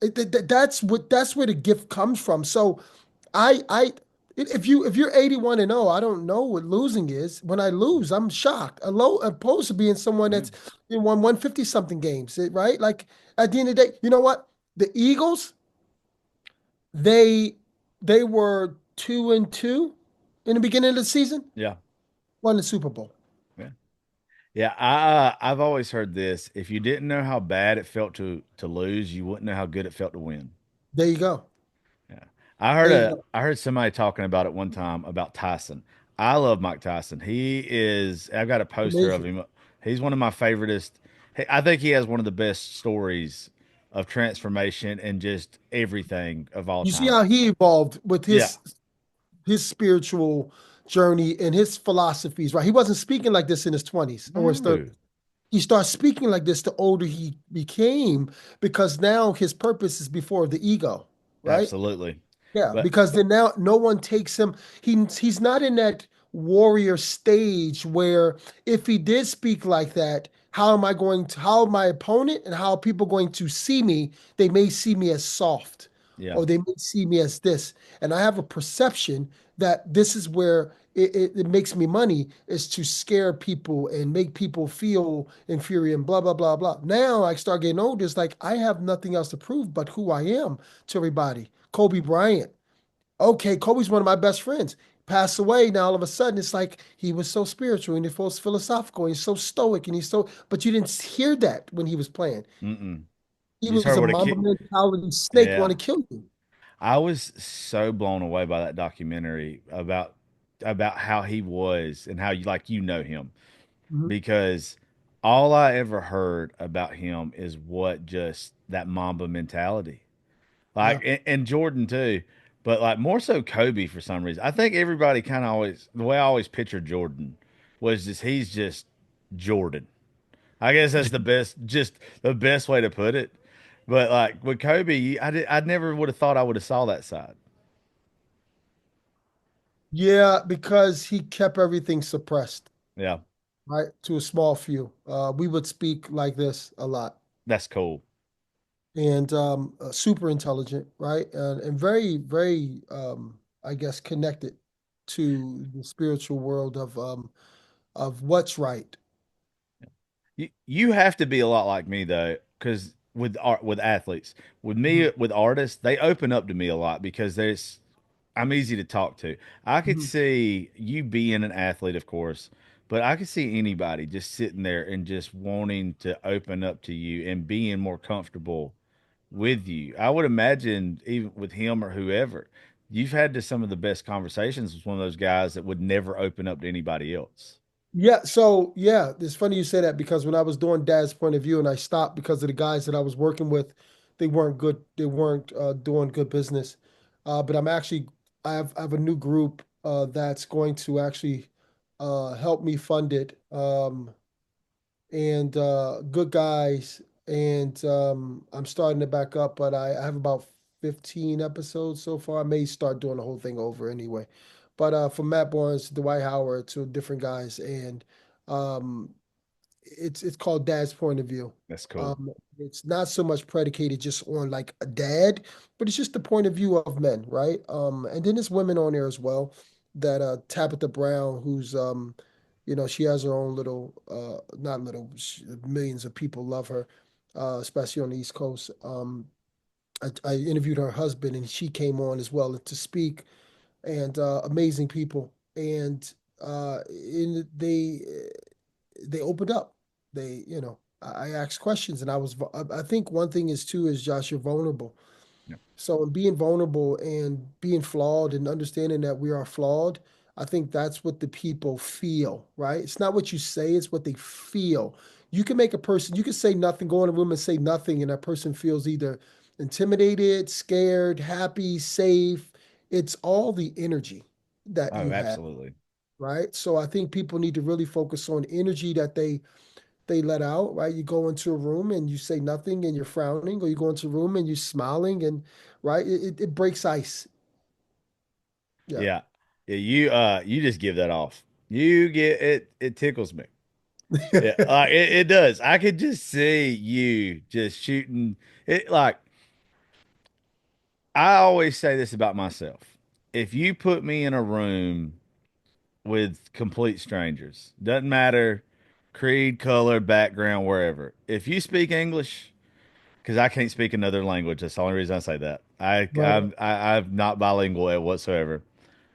That's where the gift comes from. So I if you're 81 and 0, I don't know what losing is. When I lose, I'm shocked. Opposed to being someone Yeah. that's won 150 something games, right? Like at the end of the day, you know what? The Eagles, they they were 2-2 in the beginning of the season, Yeah. won the Super Bowl. Yeah. Yeah. I've always heard this. If you didn't know how bad it felt to lose, you wouldn't know how good it felt to win. There you go. Yeah. There you go. I heard somebody talking about it one time about Tyson. I love Mike Tyson. I've got a poster of Amazing. him. He's one of my favoriteest. I think he has one of the best stories of transformation and just everything of all You see time. how he evolved with Yeah. his spiritual journey and his philosophies, right? He wasn't speaking like this in his 20s or his No. 30s. He starts speaking like this the older he became because now his purpose is before the ego, right? Absolutely. Yeah, But because then now no one takes him. He's not in that warrior stage where if he did speak like that, how my opponent and how people going to see me, they may see me as soft yeah. or they may see me as this. And I have a perception that this is where it makes me money is to scare people and make people feel inferior and blah, blah, blah, blah. Now I start getting older. It's like I have nothing else to prove but who I am to everybody. Kobe Bryant. Okay, Kobe's one of my best friends. Passed away. Now all of a sudden it's like he was so spiritual and he was philosophical and he's so stoic and but you didn't hear that when he was playing. Mm-mm. He You just was heard a what a Mamba kid. mentality snake want Yeah. to kill you. I was so blown away by that documentary about how he was and how you know him Mhm. because all I ever heard about him is what just that Mamba mentality. Yeah. And Jordan too, but like more so Kobe for some reason. I think everybody kind of always the way I always pictured Jordan was just he's just Jordan. I guess that's the best way to put it. But like with Kobe, I never would have thought I would have saw that side. Yeah, because he kept everything suppressed, Yeah, right? To a small few. We would speak like this a lot. that's cool. And super intelligent, right? And very, very, I guess, connected to the spiritual world of what's right. You have to be a lot like me though, because with art with athletes, with Mhm. me with artists, they open up to me a lot because there's I'm easy to talk to. I could Mhm. see you being an athlete, of course, but I could see anybody just sitting there and just wanting to open up to you and being more comfortable with you. I would imagine even with him or whoever, you've had some of the best conversations with one of those guys that would never open up to anybody else. Yeah, so yeah, it's funny you say that because when I was doing Dad's point of view and I stopped because of the guys that I was working with, they weren't good, they weren't doing good business. But I have a new group that's going to actually help me fund it. And good guys. And I'm starting to back up, but I have about 15 episodes so far. I may start doing the whole thing over anyway. But from Matt Barnes, Dwight Howard to different guys, and um, it's called Dad's Point of View. That's cool. Um, it's not so much predicated just on like a dad, but it's just the point of view of men, right? And then there's women on there as well. That Tabitha Brown, who's she has her own little, not little, millions of people love her, especially on the East Coast. I interviewed her husband, and she came on as well to speak, and amazing people, and they opened up. I asked questions, and I think one thing is too is Josh, you're vulnerable. Yeah. So in being vulnerable and being flawed and understanding that we are flawed, I think that's what the people feel, right? It's not what you say, it's what they feel. You can say nothing, go in a room and say nothing, and that person feels either intimidated, scared, happy, safe. It's all the energy that Oh, you have, absolutely. right? So I think people need to really focus on energy that they let out, right? You go into a room and you say nothing and you're frowning, or you go into a room and you're smiling, and right, it breaks ice. Yeah. Yeah. Yeah, you just give that off. You get it, it tickles me. Yeah, it does. I could just see you just shooting it. Like, I always say this about myself. If you put me in a room with complete strangers, doesn't matter creed, color, background, wherever. If you speak English, because I can't speak another language, that's the only reason I say that. Right, I'm not bilingual whatsoever.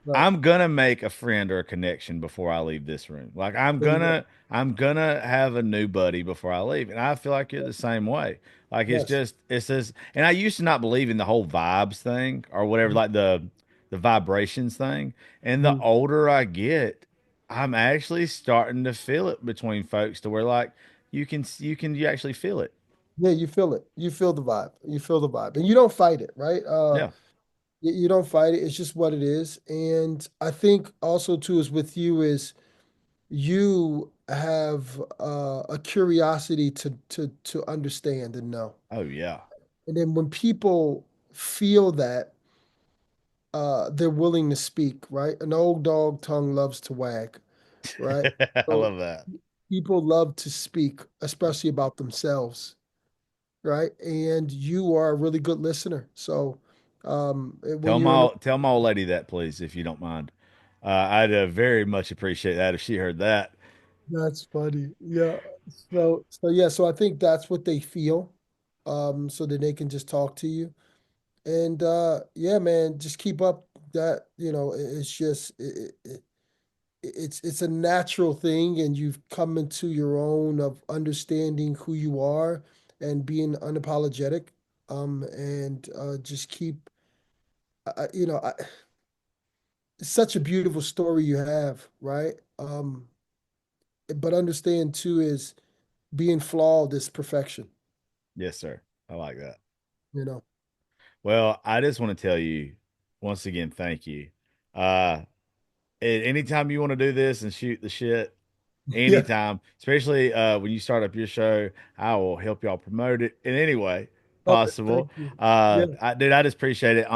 right. I'm gonna make a friend or a connection before I leave this room. Like There you go. I'm gonna have a new buddy before I leave. And I feel like you're the same way. Like Yes. it's this and I used to not believe in the whole vibes thing or whatever, like the vibrations thing. And the Mhm. older I get, I'm actually starting to feel it between folks to where like you actually feel it. Yeah, you feel it. You feel the vibe. You feel the vibe, and you don't fight it, right? Yeah. You don't fight it. It's just what it is. And I think also too is with you is you have a curiosity to understand and know. Oh yeah. And then when people feel that, they're willing to speak, right? An old dog tongue loves to wag, right? I So love that. people love to speak, especially about themselves, right? And you are a really good listener. So when you're in the, Tell my old lady that, please, if you don't mind. I'd very much appreciate that if she heard that. that's funny. Yeah. So I think that's what they feel. So that they can just talk to you. And yeah, man, just keep up that, it's just it's a natural thing, and you've come into your own of understanding who you are and being unapologetic. And just keep you know I, it's such a beautiful story you have, right? But understand too is being flawed is perfection, Yes, sir. I like that. you know. Well, I just want to tell you once again, thank you. Uh, anytime you want to do this and shoot the shit, Yeah. anytime, especially when you start up your show, I will help y'all promote it in any way Love it. possible. Thank you. Yeah. Dude, I just appreciate it.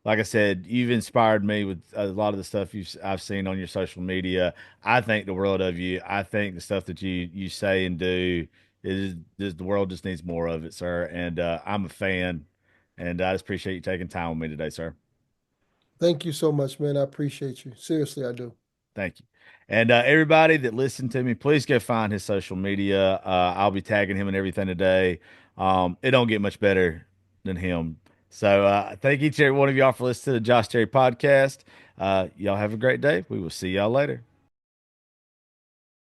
like I said, you've inspired me with a lot of the stuff I've seen on your social media. I think the world of you. I think the stuff that you say and do is the world just needs more of it, sir. And I'm a fan, and I just appreciate you taking time with me today, sir. Thank you so much, man. I appreciate you. Seriously, I do. Thank you. And everybody that listened to me, please go find his social media. I'll be tagging him and everything today. It don't get much better than him. So thank each and every one of y'all for listening to the Josh Terry podcast. Y'all have a great day. We will see y'all later.